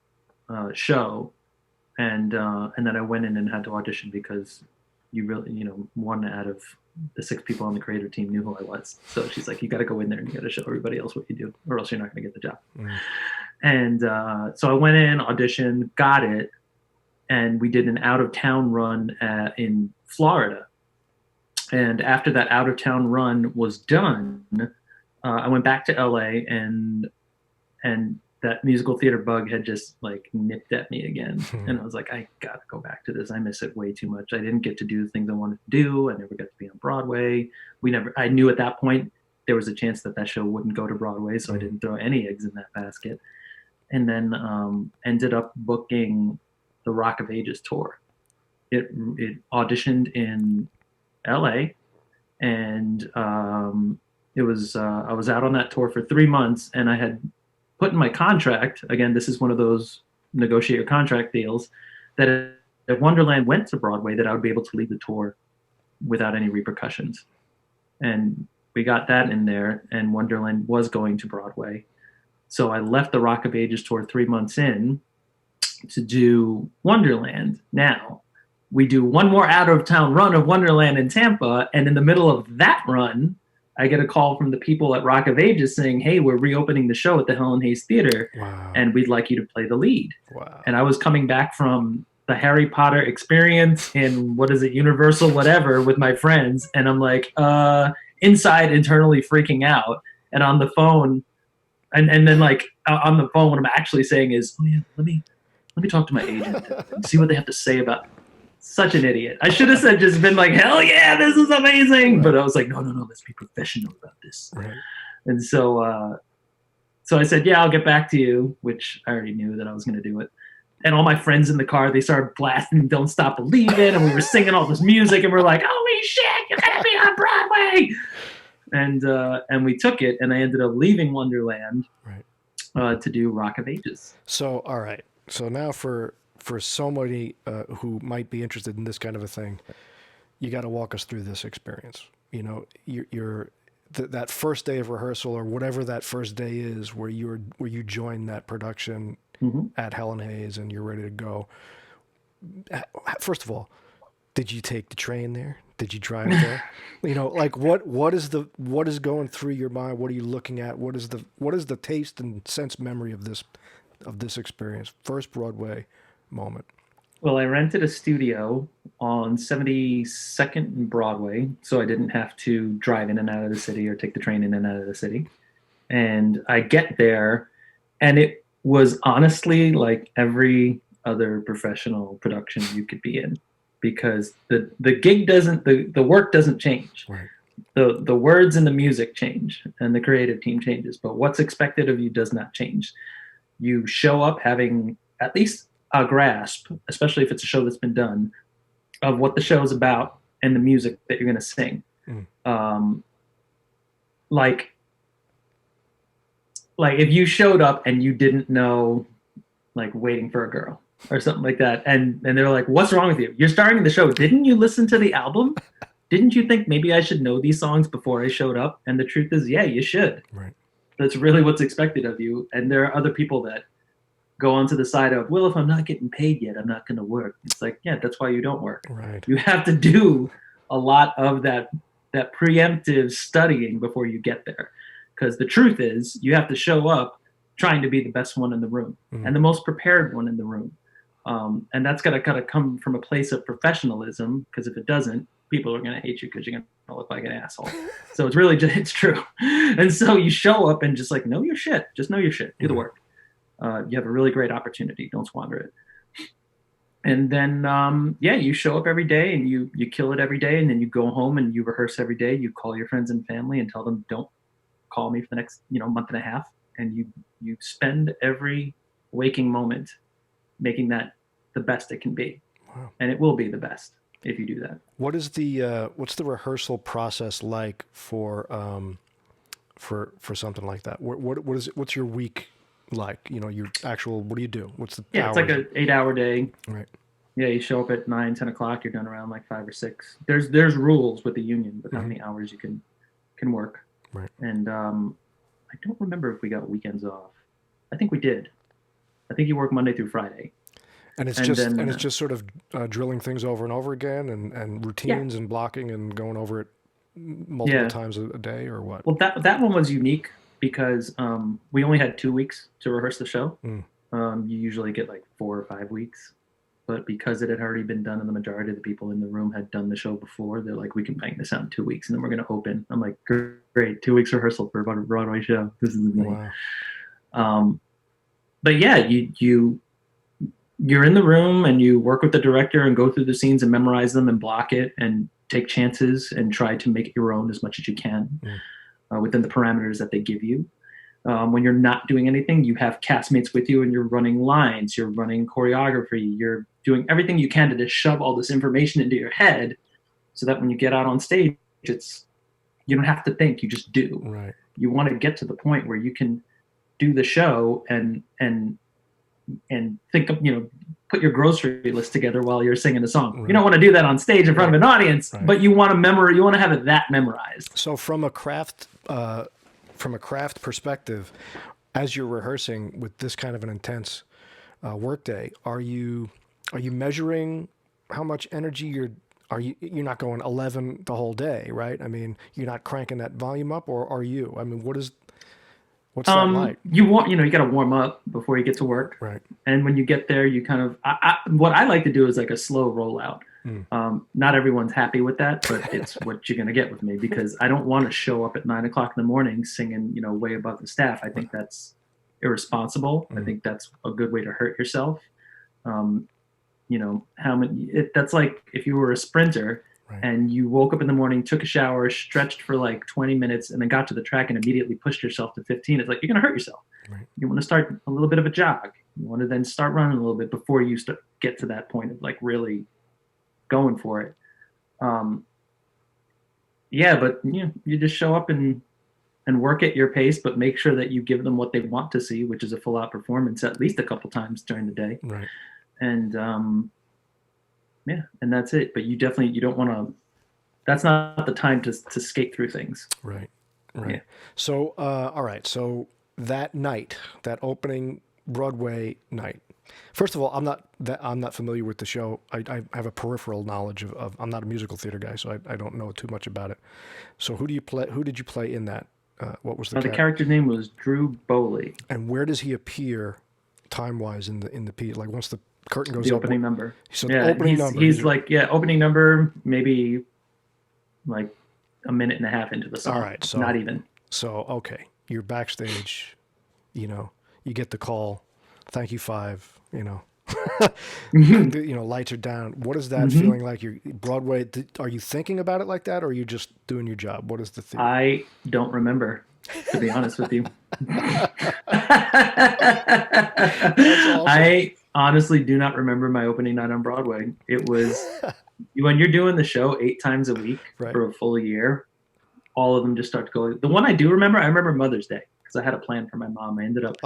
show, and then I went in and had to audition because one out of the 6 people on the creative team knew who I was. So she's like, you got to go in there and you got to show everybody else what you do, or else you're not going to get the job. Mm. And so I went in, auditioned, got it, and we did an out of town run in Florida. And after that out of town run was done, I went back to LA, and that musical theater bug had just like nipped at me again. And I was like, I gotta go back to this. I miss it way too much. I didn't get to do the things I wanted to do. I never got to be on Broadway. I knew at that point there was a chance that show wouldn't go to Broadway, so I didn't throw any eggs in that basket. And then ended up booking the Rock of Ages tour. It auditioned in LA, and it was I was out on that tour for 3 months, and I had put in my contract, again, this is one of those negotiate your contract deals, that if Wonderland went to Broadway, that I would be able to lead the tour without any repercussions. And we got that in there, and Wonderland was going to Broadway. So I left the Rock of Ages tour 3 months in to do Wonderland. Now, we do one more out of town run of Wonderland in Tampa, and in the middle of that run, I get a call from the people at Rock of Ages saying, hey, we're reopening the show at the Helen Hayes Theater, Wow. and we'd like you to play the lead. Wow. And I was coming back from the Harry Potter experience in, Universal, whatever, with my friends, and I'm like, inside internally freaking out, and on the phone, and then like on the phone, what I'm actually saying is, oh yeah, let me talk to my agent and see what they have to say about it. Such an idiot. I should have just been like, hell yeah, this is amazing. Right. But I was like, no, let's be professional about this. Right. And so I said, yeah, I'll get back to you, which I already knew that I was going to do it. And all my friends in the car, they started blasting Don't Stop Believin', and we were singing all this music, and we're like, holy shit, you're going to be on Broadway. And we took it, and I ended up leaving Wonderland to do Rock of Ages. So, all right. So now for somebody who might be interested in this kind of a thing, you got to walk us through this experience. You know, that first day of rehearsal, or whatever that first day is, where you join that production at Helen Hayes and you're ready to go. First of all, did you take the train there? Did you drive there? You know, like what is going through your mind? What are you looking at? What is the taste and sense memory of this experience? First Broadway moment. Well, I rented a studio on 72nd and Broadway, so I didn't have to drive in and out of the city or take the train in and out of the city. And I get there, and it was honestly like every other professional production you could be in, because the gig doesn't, the work doesn't change. Right. The words and the music change, and the creative team changes, but what's expected of you does not change. You show up having at least a grasp, especially if it's a show that's been done, of what the show is about and the music that you're going to sing. Like if you showed up and you didn't know, like, Waiting for a Girl, or something like that. And they're like, what's wrong with you? You're starring the show. Didn't you listen to the album? Didn't you think maybe I should know these songs before I showed up? And the truth is, yeah, you should. Right. That's really what's expected of you. And there are other people that go onto the side of, well, if I'm not getting paid yet, I'm not going to work. It's like, yeah, that's why you don't work. Right. You have to do a lot of that preemptive studying before you get there. Because the truth is, you have to show up trying to be the best one in the room and the most prepared one in the room. And that's got to kind of come from a place of professionalism, because if it doesn't, people are going to hate you because you're going to look like an asshole. So it's really just, it's true. And so you show up and just like, know your shit. Just know your shit. Do the work. You have a really great opportunity. Don't squander it. And then, yeah, you show up every day and you kill it every day. And then you go home and you rehearse every day. You call your friends and family and tell them, don't call me for the next, month and a half. And you spend every waking moment making that the best it can be. Wow. And it will be the best if you do that. What is the what's the rehearsal process like for something like that? What is it? What's your week like? Your actual, what do you do? What's the hours? It's like an 8-hour day. Right. Yeah, you show up at 9, 10 o'clock. You're done around like 5 or 6. There's rules with the union with how many hours you can work. Right. And I don't remember if we got weekends off. I think we did. I think you work Monday through Friday. And it's just sort of drilling things over and over again, and routines and blocking and going over it multiple times a day, or what? Well, that one was unique because we only had 2 weeks to rehearse the show. You usually get like 4 or 5 weeks, but because it had already been done and the majority of the people in the room had done the show before, they're like, we can bang this out in 2 weeks and then we're going to open. I'm like, great, 2 weeks rehearsal for about a Broadway show. This is amazing. Wow. But yeah, you're in the room and you work with the director and go through the scenes and memorize them and block it and take chances and try to make it your own as much as you can within the parameters that they give you. When you're not doing anything, you have castmates with you and you're running lines, you're running choreography, you're doing everything you can to just shove all this information into your head so that when you get out on stage, you don't have to think, you just do. Right. You want to get to the point where you can do the show and think of, put your grocery list together while you're singing the song. Right. You don't want to do that on stage in front of an audience, but you want to have it that memorized. So from a craft perspective, as you're rehearsing with this kind of an intense workday, are you measuring how much energy you're not going 11 the whole day, right? I mean, you're not cranking that volume up, or are you? I mean, what's that like? You got to warm up before you get to work. Right. And when you get there, you kind of, what I like to do is like a slow rollout. Not everyone's happy with that, but it's what you're going to get with me, because I don't want to show up at 9 o'clock in the morning singing, way above the staff. I think that's irresponsible. I think that's a good way to hurt yourself. That's like if you were a sprinter and you woke up in the morning, took a shower, stretched for like 20 minutes, and then got to the track and immediately pushed yourself to 15. It's like, you're going to hurt yourself. Right. You want to start a little bit of a jog. You want to then start running a little bit before you get to that point of like really going for it. But you just show up and work at your pace, but make sure that you give them what they want to see, which is a full out performance at least a couple times during the day. Right. And and that's it. But you don't want to. That's not the time to skate through things. Right. Yeah. So all right. So that night, that opening Broadway night. First of all, I'm not familiar with the show. I have a peripheral knowledge of. I'm not a musical theater guy, so I don't know too much about it. So who did you play in that? What was the character's name was Drew Bowley. And where does he appear time-wise in the piece? Like once the curtain goes up? The opening number. So the opening number. He's like, opening number, maybe like a minute and a half into the song. All right. So not even. So, okay. You're backstage, you get the call. Thank you, 5, lights are down. What is that feeling like? You're Broadway. Are you thinking about it like that, or are you just doing your job? What is the thing? I don't remember, to be honest with you. Awesome. I honestly do not remember my opening night on Broadway. It was when you're doing the show 8 times a week for a full year, all of them just start to go. The one I remember Mother's Day, because I had a plan for my mom. I ended up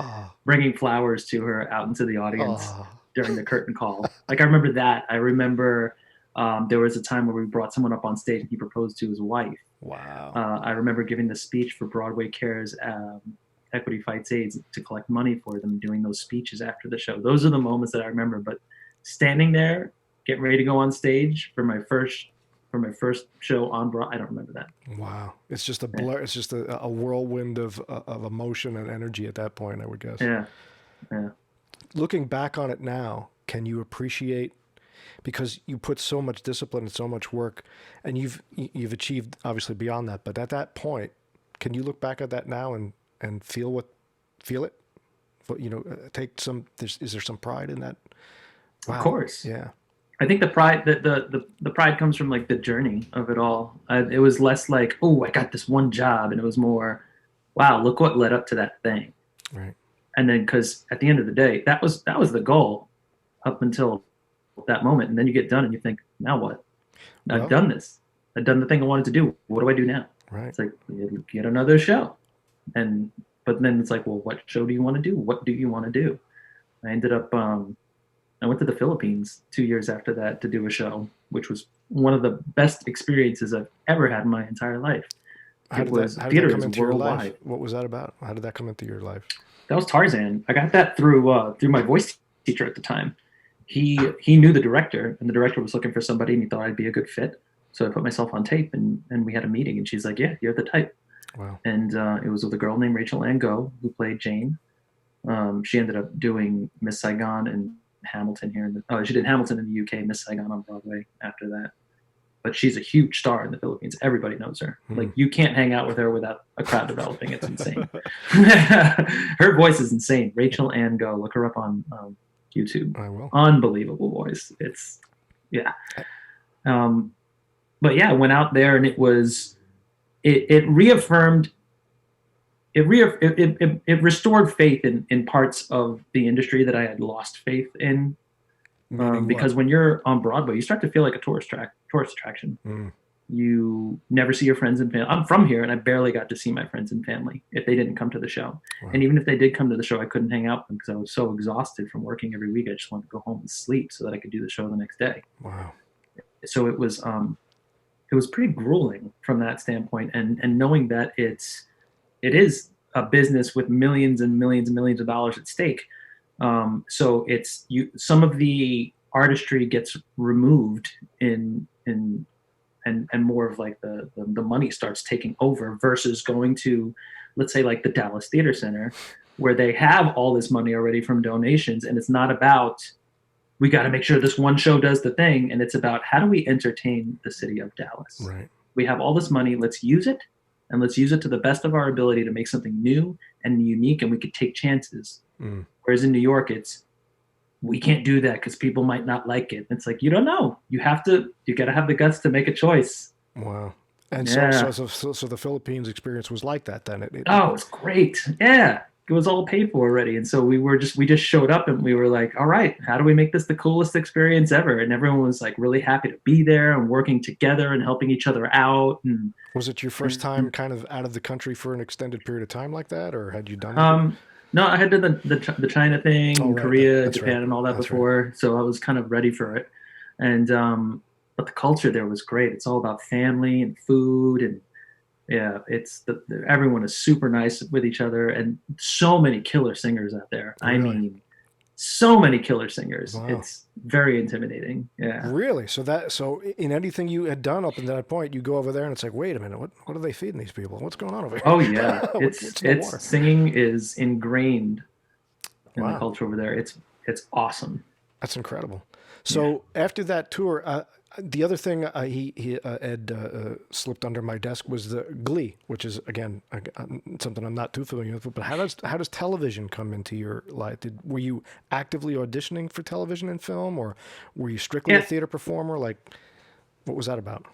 bringing flowers to her out into the audience. during the curtain call. Like I remember that. I remember there was a time where we brought someone up on stage and he proposed to his wife. Wow. I remember giving the speech for Broadway Cares Equity Fights AIDS to collect money for them, doing those speeches after the show. Those are the moments that I remember. But standing there, getting ready to go on stage for my first show on Broadway, I don't remember that. Wow. It's just a blur. It's just a whirlwind of emotion and energy at that point, I would guess. Yeah. Looking back on it now, can you appreciate, because you put so much discipline and so much work, and you've achieved obviously beyond that, but at that point, can you look back at that now and feel it? Take some. Is there some pride in that? Wow. Of course. Yeah. I think the pride, the pride comes from like the journey of it all. It was less like, oh, I got this one job, and it was more, wow, look what led up to that thing. Right. And then, because at the end of the day, that was the goal up until that moment, and then you get done and you think, now what? I've done this. I've done the thing I wanted to do. What do I do now? Right. It's like, get another show. But then it's like, well, what show do you want to do? What do you want to do? I ended up, I went to the Philippines 2 years after that to do a show, which was one of the best experiences I've ever had in my entire life. How did that come into your life? What was that about? How did that come into your life? That was Tarzan. I got that through my voice teacher at the time. He knew the director, and the director was looking for somebody, and he thought I'd be a good fit. So I put myself on tape, and we had a meeting, and she's like, "Yeah, you're the type." Wow. And it was with a girl named Rachel Ann Go, who played Jane. She ended up doing Miss Saigon and Hamilton here. She did Hamilton in the UK, Miss Saigon on Broadway after that. But she's a huge star in the Philippines. Everybody knows her. Like, you can't hang out with her without a crowd developing. It's insane. Her voice is insane. Rachel Ann Go. Look her up on YouTube. I will. Unbelievable voice. It's, yeah. But yeah, I went out there, and it reaffirmed, it restored faith in parts of the industry that I had lost faith in. Because when you're on Broadway, you start to feel like a tourist attraction. You never see your friends and family. I'm from here, and I barely got to see my friends and family if they didn't come to the show. Wow. And even if they did come to the show, I couldn't hang out with them because I was so exhausted from working every week. I just wanted to go home and sleep so that I could do the show the next day. Wow. So it was pretty grueling from that standpoint, and knowing that it is a business with millions and millions and millions of dollars at stake. So some of the artistry gets removed and more of like the money starts taking over versus going to, let's say, like the Dallas Theater Center, where they have all this money already from donations, and it's not about, we got to make sure this one show does the thing, and it's about, how do we entertain the city of Dallas? Right. We have all this money, let's use it, and let's use it to the best of our ability to make something new and unique, and we could take chances. Whereas in New York, we can't do that because people might not like it. It's like, you don't know. You got to have the guts to make a choice. Wow. And yeah. so the Philippines experience was like that then. It was great. Yeah. It was all paid for already. And so we just showed up, and we were like, all right, how do we make this the coolest experience ever? And everyone was like really happy to be there and working together and helping each other out. And was it your first time kind of out of the country for an extended period of time like that, or had you done it? No, I had done the China thing, right. Korea, Japan, and all that before. Right. So I was kind of ready for it. And but the culture there was great. It's all about family and food, and yeah, everyone is super nice with each other, and so many killer singers out there. Really? I mean, so many killer singers. Wow. It's very intimidating. Yeah. Really? So in anything you had done up until that point, you go over there and it's like, wait a minute, what are they feeding these people? What's going on over here? Oh yeah. It's singing is ingrained in the culture over there. It's awesome. That's incredible. So after that tour, the other thing Ed slipped under my desk was the Glee, which is again something I'm not too familiar with. But how does television come into your life? Were you actively auditioning for television and film, or were you strictly a theater performer? Like, what was that about?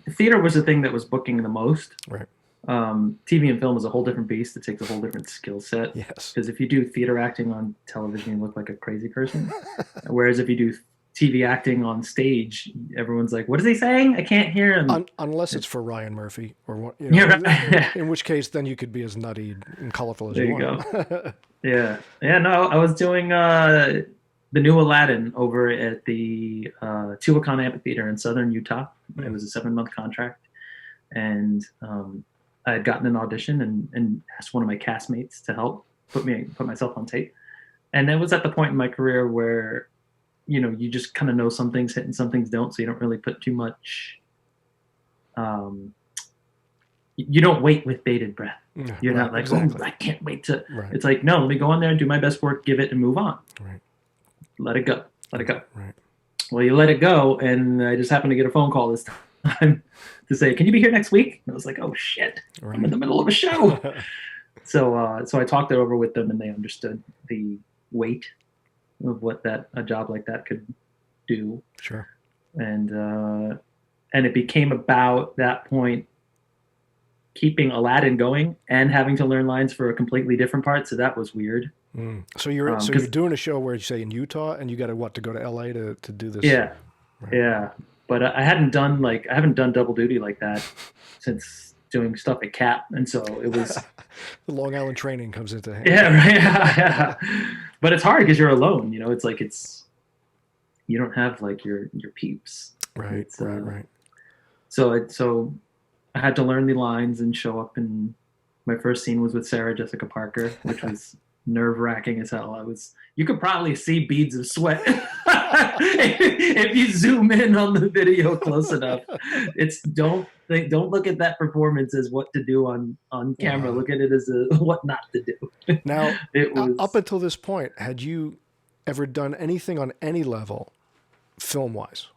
Theater was the thing that was booking the most. Right. TV and film is a whole different beast. It takes a whole different skill set. Yes. Because if you do theater acting on television, you look like a crazy person. Whereas if you do TV acting on stage, everyone's like, what is he saying? I can't hear him. Unless it's for Ryan Murphy or what, right. in which case then you could be as nutty and colorful as there you want. Go. Yeah. No, I was doing the new Aladdin over at the Tewakan Amphitheater in southern Utah. It was a 7-month contract, and I had gotten an audition and asked one of my castmates to help put myself on tape. And it was at the point in my career where, you know, you just kind of know some things hit and some things don't, so you don't really put too much. You don't wait with bated breath. You're not like, exactly. Oh, I can't wait to. Right. It's like, no, let me go on there, do my best work, give it, and move on. Right. Let it go. Let it go. Right. Well, you let it go, and I just happened to get a phone call this time to say, "Can you be here next week?" And I was like, "Oh shit, right. I'm in the middle of a show." So I talked it over with them, and they understood the weight of what a job like that could do. Sure. And it became about that point keeping Aladdin going and having to learn lines for a completely different part. So that was weird. So you're doing a show where you say in Utah, and you got to go to LA to do this. Yeah, right. Yeah. But I haven't done double duty like that since doing stuff at CAP, and so it was the Long Island training comes into hand. Yeah, right. Yeah. But it's hard because you're alone. You know, it's like you don't have like your peeps. Right. Right. So I had to learn the lines and show up, and my first scene was with Sarah Jessica Parker, which was nerve-wracking as hell. You could probably see beads of sweat if you zoom in on the video close enough. Don't look at that performance as what to do on camera. Look at it as what not to do. Now, up until this point, had you ever done anything on any level, film-wise?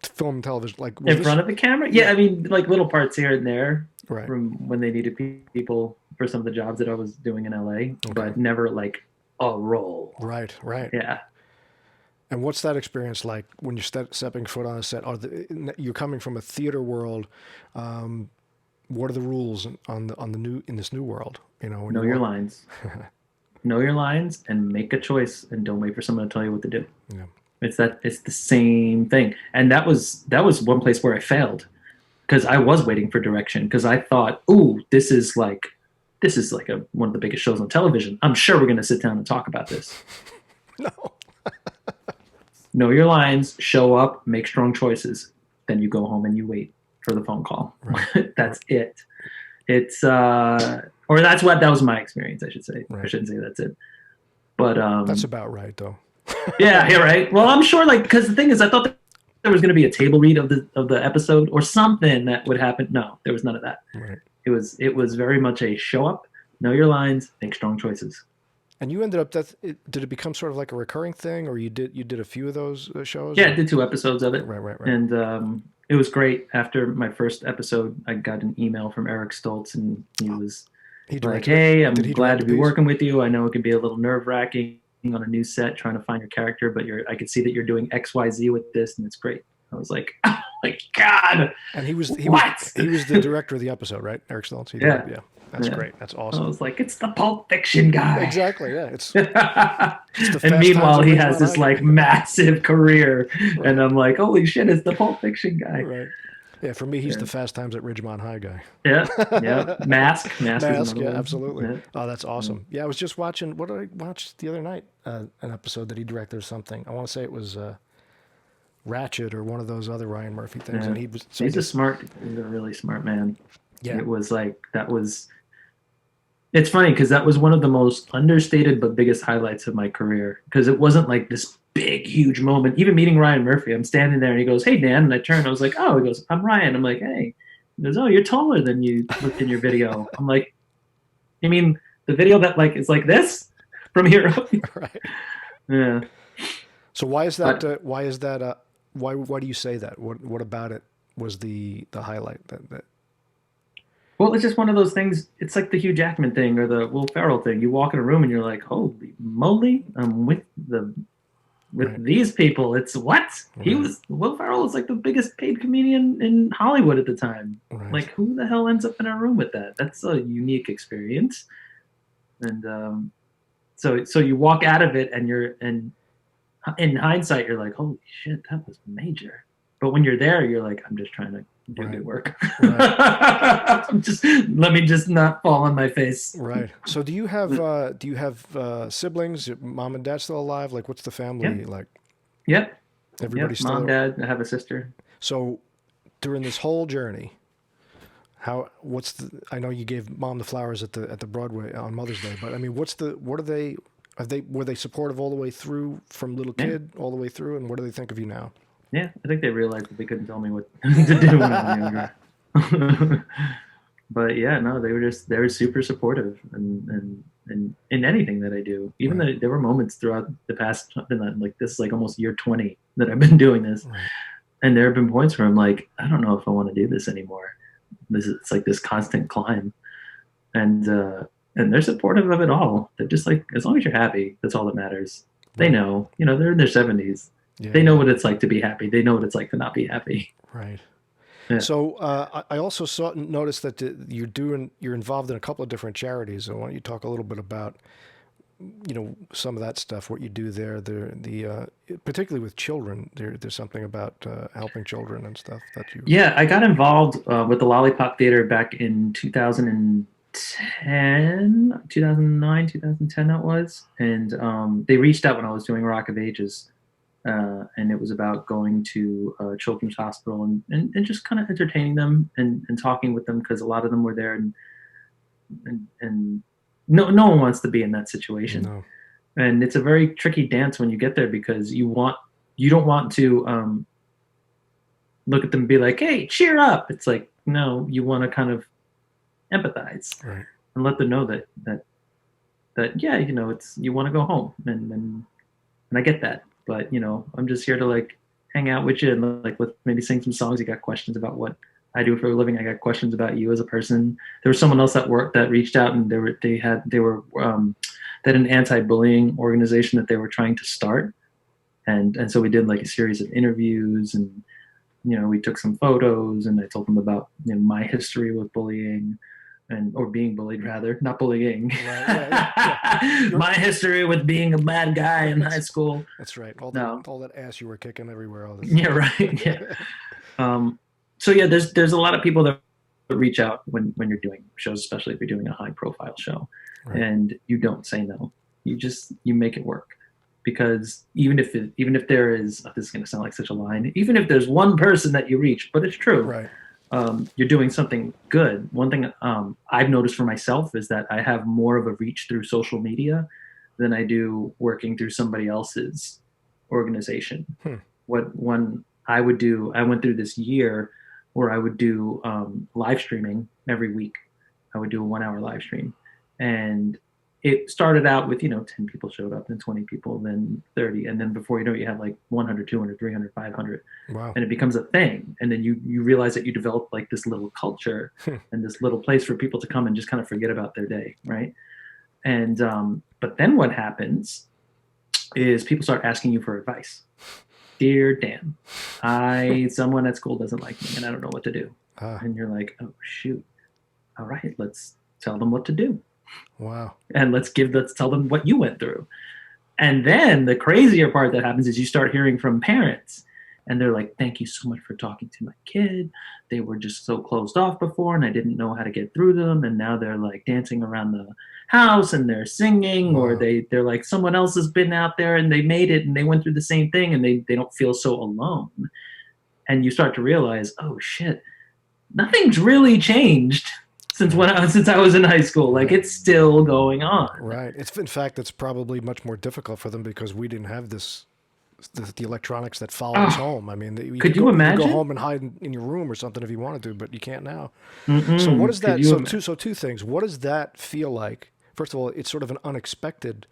Film and television, like in front of the camera? Yeah, I mean, like little parts here and there, right, from when they needed people for some of the jobs that I was doing in LA, but never like a role. Right. Yeah. And what's that experience like when you're stepping foot on a set? You're coming from a theater world. What are the rules in this new world? You know, know your lines. Know your lines and make a choice, and don't wait for someone to tell you what to do. Yeah. It's the same thing. And that was one place where I failed, because I was waiting for direction, because I thought, ooh, this is like one of the biggest shows on television. I'm sure we're going to sit down and talk about this. No. Know your lines, show up, make strong choices. Then you go home and you wait for the phone call. Right. That's it. It's that was my experience, I should say. Right. I shouldn't say that's it. But that's about right, though. Yeah, right. Well, I'm sure, like, because the thing is, I thought there was going to be a table read of the episode or something that would happen. No, there was none of that. Right. It was very much a show up, know your lines, make strong choices. And you ended up did it become sort of like a recurring thing, or you did a few of those shows? Yeah, I did 2 episodes of it. Right. And it was great. After my first episode, I got an email from Eric Stoltz, and he was like, "Hey, I'm glad to be working with you. I know it can be a little nerve-wracking on a new set trying to find your character, but I could see that you're doing XYZ with this, and it's great." I was like, oh my God. And he was the director of the episode, right? Eric Stoltz. Yeah. That's great. That's awesome. I was like, it's the Pulp Fiction guy. Exactly. Yeah. It's and meanwhile, he has this like massive career, right. And I'm like, holy shit, it's the Pulp Fiction guy. Right. Yeah. For me, he's the Fast Times at Ridgemont High guy. Yeah. Mask. Yeah. Absolutely. Yeah. Oh, that's awesome. Yeah. I was just watching. What did I watch the other night? An episode that he directed or something. I want to say it was Ratchet or one of those other Ryan Murphy things. Yeah. And he's a really smart man. Yeah. It was like it's funny because that was one of the most understated but biggest highlights of my career, because it wasn't like this big, huge moment. Even meeting Ryan Murphy, I'm standing there and he goes, "Hey, Dan." And I turn, I was like, "Oh," he goes, "I'm Ryan." I'm like, "Hey." He goes, "Oh, you're taller than you looked in your video." I'm like, "You mean the video that like is like this from here up?" Right. Yeah. So why is that? Why do you say that? What about it was the highlight that? Well, it's just one of those things. It's like the Hugh Jackman thing or the Will Ferrell thing. You walk in a room and you're like, "Holy moly! I'm with right. these people." It's what? Right. Will Ferrell was like the biggest paid comedian in Hollywood at the time. Right. Like, who the hell ends up in a room with that? That's a unique experience. And so you walk out of it and in hindsight, you're like, "Holy shit, that was major." But when you're there, you're like, "I'm just trying to do Right. good work. Right. Just let me just not fall on my face. Right. So do you have siblings? Your mom and dad still alive? Like, what's the family Yep, like? yep, yep. Everybody's still Mom, there. dad. I have a sister. So during this whole journey, what's the? I know you gave mom the flowers at the Broadway on Mother's Day, but I mean, what are they? Were they supportive all the way through from little Yeah, kid all the way through, and what do they think of you now? yeah. I think they realized that they couldn't tell me what to do when I was younger. But yeah, no, they were super supportive and in anything that I do. Even Right. though there were moments throughout the past, like this is like almost year 20 that I've been doing this, Right. and there have been points where I'm like, I don't know if I want to do this anymore. It's like this constant climb, and they're supportive of it all. They're just like, as long as you're happy, that's all that matters. They Right. know, they're in their 70s. Yeah. They Yeah. know what it's like to be happy. They know what it's like to not be happy. Right. Yeah. So I also noticed that you're involved in a couple of different charities. So why don't you talk a little bit about some of that stuff, what you do there, particularly with children. There's something about helping children and stuff that you. Yeah, I got involved with the Lollipop Theater back in 2010, 2009, 2010 it was. And they reached out when I was doing Rock of Ages. And it was about going to a children's hospital and just kind of entertaining them and talking with them because a lot of them were there and no one wants to be in that situation. No. And it's a very tricky dance when you get there because you don't want to look at them and be like, hey, cheer up. It's like, no, you want to kind of empathize Right. and let them know that yeah, it's you want to go home and I get that, but I'm just here to like hang out with you and like maybe sing some songs. You got questions about what I do for a living. I got questions about you as a person. There was someone else that reached out and they had an anti-bullying organization that they were trying to start, and so we did like a series of interviews and we took some photos and I told them about my history with bullying or being bullied rather, not bullying. Right. Yeah. My history with being a bad guy in high school. That's right. No. All that ass you were kicking everywhere. All this. Yeah, right. Yeah. So yeah, there's a lot of people that reach out when you're doing shows, especially if you're doing a high profile show, Right. and you don't say no. You make it work. Because even if there is, this is going to sound like such a line, even if there's one person that you reach, but it's true, Right. You're doing something good. One thing I've noticed for myself is that I have more of a reach through social media than I do working through somebody else's organization. When I went through this year where I would do live streaming every week. I would do a 1 hour live stream, and it started out with 10 people showed up, then 20 people, then 30, and then before you know it, you have like 100, 200, 300, 500. Wow. And it becomes a thing, and then you realize that you develop like this little culture and this little place for people to come and just kind of forget about their day, right? And but then what happens is people start asking you for advice. Dear Dan, someone at school doesn't like me and I don't know what to do. And you're like, oh shoot, all right, let's tell them what to do. Wow. And let's tell them what you went through. And then the crazier part that happens is you start hearing from parents and they're like, thank you so much for talking to my kid. They were just so closed off before and I didn't know how to get through them. And now they're like dancing around the house and they're singing. Wow. Or they're like, someone else has been out there and they made it and they went through the same thing and they don't feel so alone. And you start to realize, oh shit, nothing's really changed since I was in high school. Like it's still going on. Right. In fact, it's probably much more difficult for them because we didn't have the electronics that follow us home. I mean, you could you imagine? You could go home and hide in your room or something if you wanted to, but you can't now. Mm-mm. So what is that? So two things. What does that feel like? First of all, it's sort of an unexpected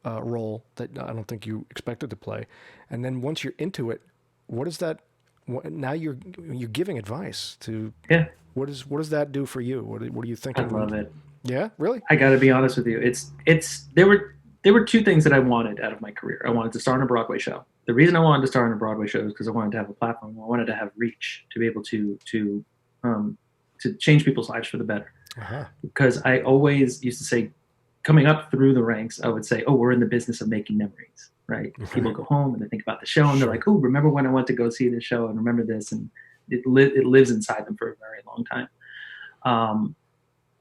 role that I don't think you expected to play, and then once you're into it, what is that? Now you're giving advice to. Yeah. What does that do for you? What are you thinking? I love it. Yeah, really? I got to be honest with you. There were two things that I wanted out of my career. I wanted to star in a Broadway show. The reason I wanted to star in a Broadway show is because I wanted to have a platform. I wanted to have reach to be able to change people's lives for the better. Uh-huh. Because I always used to say, coming up through the ranks, I would say, "Oh, we're in the business of making memories." Right? Okay. People go home and they think about the show and they're like, "Oh, remember when I went to go see this show and remember this?" And it lives inside them for a very long time.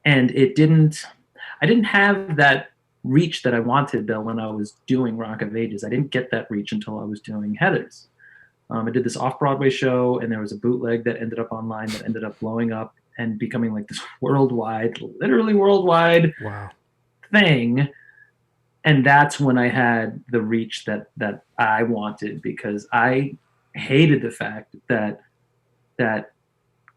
And I didn't have that reach that I wanted though when I was doing Rock of Ages. I didn't get that reach until I was doing Heathers. I did this off-Broadway show, and there was a bootleg that ended up online that ended up blowing up and becoming like this worldwide, literally worldwide Wow. thing. And that's when I had the reach that I wanted, because I hated the fact that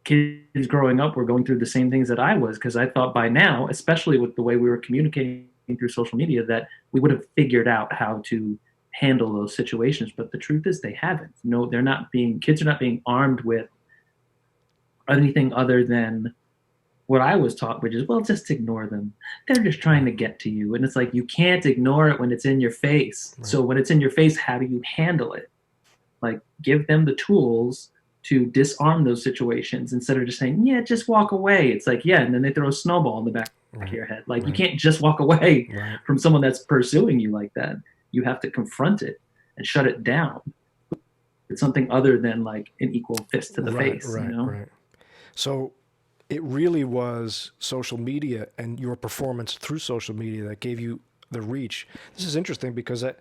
kids growing up were going through the same things that I was, because I thought by now, especially with the way we were communicating through social media, that we would have figured out how to handle those situations. But the truth is they haven't. No, kids are not being armed with anything other than what I was taught, which is, well, just ignore them. They're just trying to get to you. And it's like, you can't ignore it when it's in your face. Right. So when it's in your face, how do you handle it? Like, give them the tools to disarm those situations instead of just saying, yeah, just walk away. It's like, yeah, and then they throw a snowball in the back of your head. Like, you can't just walk away from someone that's pursuing you like that. You have to confront it and shut it down. It's something other than like an equal fist to the face. Right. So it really was social media and your performance through social media that gave you the reach. This is interesting because we're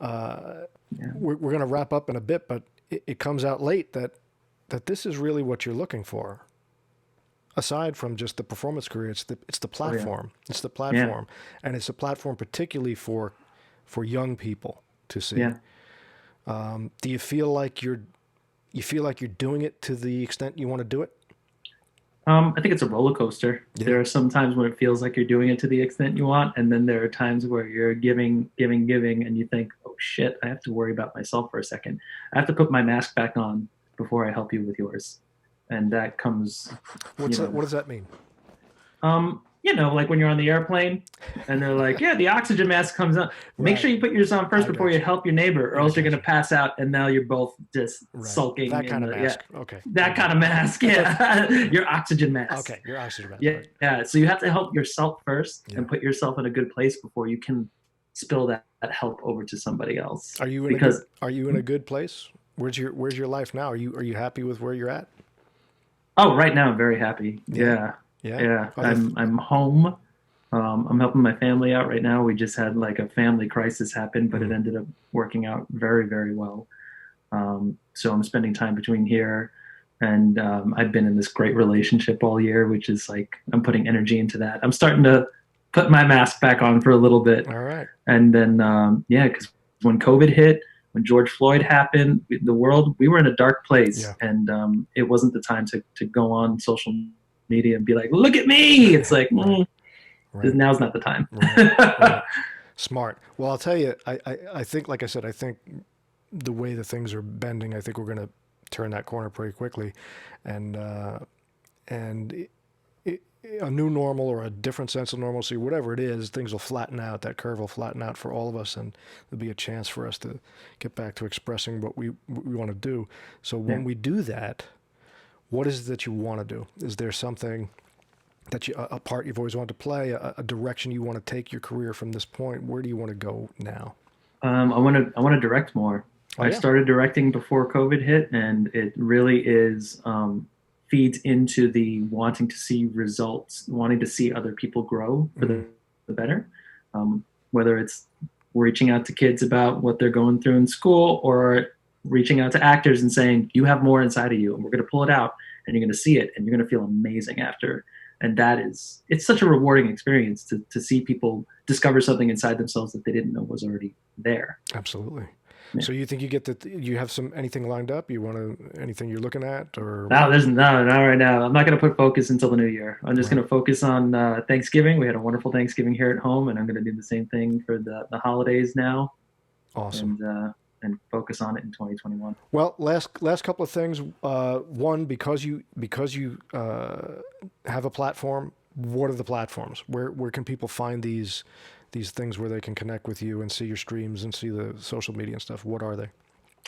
going to wrap up in a bit, but it comes out late that this is really what you're looking for. Aside from just the performance career, it's the platform. It's the platform, and it's a platform particularly for young people to see. Do you feel like you're doing it to the extent you want to do it? I think it's a roller coaster. There are some times when it feels like you're doing it to the extent you want, and then there are times where you're giving, and you think, oh shit, I have to worry about myself for a second. I have to put my mask back on before I help you with yours. And that comes... What does that mean? Like when you're on the airplane and they're like, yeah, the oxygen mask comes on. Make sure you put yours on first before you help your neighbor, or else you're going to pass out, and now you're both just sulking. That kind of mask. Okay. That kind of mask, your oxygen mask. Okay, your oxygen mask. Yeah. So you have to help yourself first and put yourself in a good place before you can spill that help over to somebody else. Are you in a good place? Where's your life now? Are you happy with where you're at? Oh, right now I'm very happy. Yeah. I'm home. I'm helping my family out right now. We just had like a family crisis happen, but it ended up working out very, very well. So I'm spending time between here, and I've been in this great relationship all year, which is like, I'm putting energy into that. I'm starting to put my mask back on for a little bit. All right. And then, because when COVID hit, when George Floyd happened, we were in a dark place, and it wasn't the time to go on social media and be like, look at me. It's like, now's not the time. Right. Smart. Well, I'll tell you, I think, like I said, I think the way the things are bending, I think we're going to turn that corner pretty quickly, and a new normal or a different sense of normalcy, whatever it is, things will flatten out. That curve will flatten out for all of us, and there'll be a chance for us to get back to expressing what we want to do. So when we do that, what is it that you want to do? Is there something that a part you've always wanted to play, a direction you want to take your career from this point? Where do you want to go now? I want to direct more. I started directing before COVID hit, and it really feeds into the wanting to see results, wanting to see other people grow for the better. Whether it's reaching out to kids about what they're going through in school, or reaching out to actors and saying, you have more inside of you, and we're going to pull it out, and you're going to see it, and you're going to feel amazing after. And it's such a rewarding experience to see people discover something inside themselves that they didn't know was already there. Absolutely. Yeah. So you think you have anything lined up? Anything you're looking at, or? No, not right now. I'm not going to put focus until the new year. I'm just going to focus on Thanksgiving. We had a wonderful Thanksgiving here at home, and I'm going to do the same thing for the holidays now. Awesome. And focus on it in 2021. Well, last couple of things. One, because you have a platform, what are the platforms? Where can people find these things where they can connect with you and see your streams and see the social media and stuff? What are they?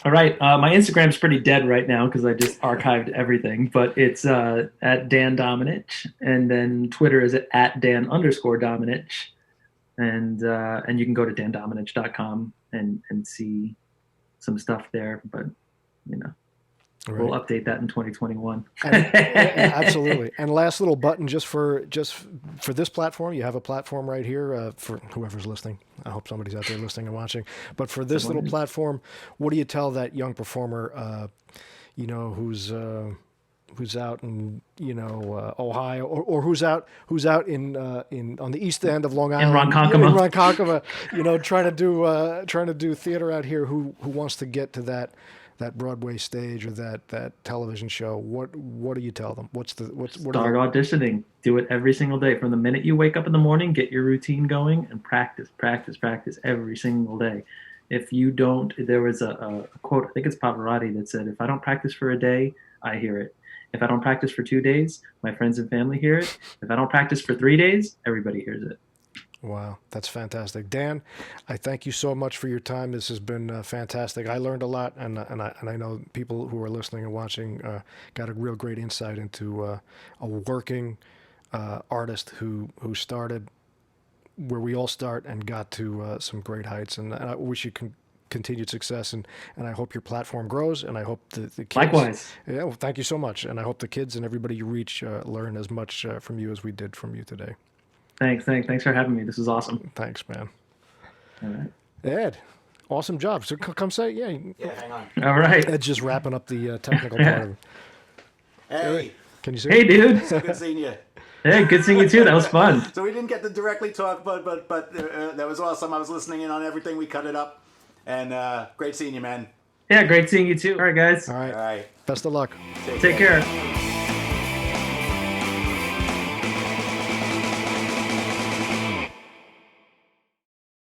All right. My Instagram's pretty dead right now because I just archived everything, but it's at Dan Domenech, and then Twitter is at Dan_Domenech. And you can go to dandomenech.com and see some stuff there, but Right. We'll update that in 2021. Absolutely. And last little button just for this platform. You have a platform right here for whoever's listening. I hope somebody's out there listening and watching. But for this little platform, what do you tell that young performer, who's out in Ohio, or who's out in on the east end of Long Island, Ronkonkoma. in Ronkonkoma, trying to do theater out here, who wants to get to that Broadway stage or that television show? What do you tell them? Start auditioning. Do it every single day. From the minute you wake up in the morning, get your routine going and practice every single day. If you don't, there was a quote, I think it's Pavarotti, that said, "If I don't practice for a day, I hear it. If I don't practice for 2 days, my friends and family hear it. If I don't practice for 3 days, everybody hears it." Wow, that's fantastic. Dan, I thank you so much for your time. This has been fantastic. I learned a lot, and I know people who are listening and watching got a real great insight into a working artist who started where we all start and got to some great heights. And I wish you continued success, and I hope your platform grows, and I hope the kids... Likewise. Yeah, well, thank you so much, and I hope the kids and everybody you reach learn as much from you as we did from you today. Thanks for having me. This is awesome. Thanks, man. All right. Ed, awesome job. So come say, yeah, hang on. All right. Ed's just wrapping up the technical part of it. Hey. Can you see? Hey, dude. So good seeing you. Hey, good seeing you too. That was fun. So we didn't get to directly talk, but that was awesome. I was listening in on everything. We cut it up, and great seeing you, man. Yeah, great seeing you too. All right, guys. All right. Best of luck. Take care.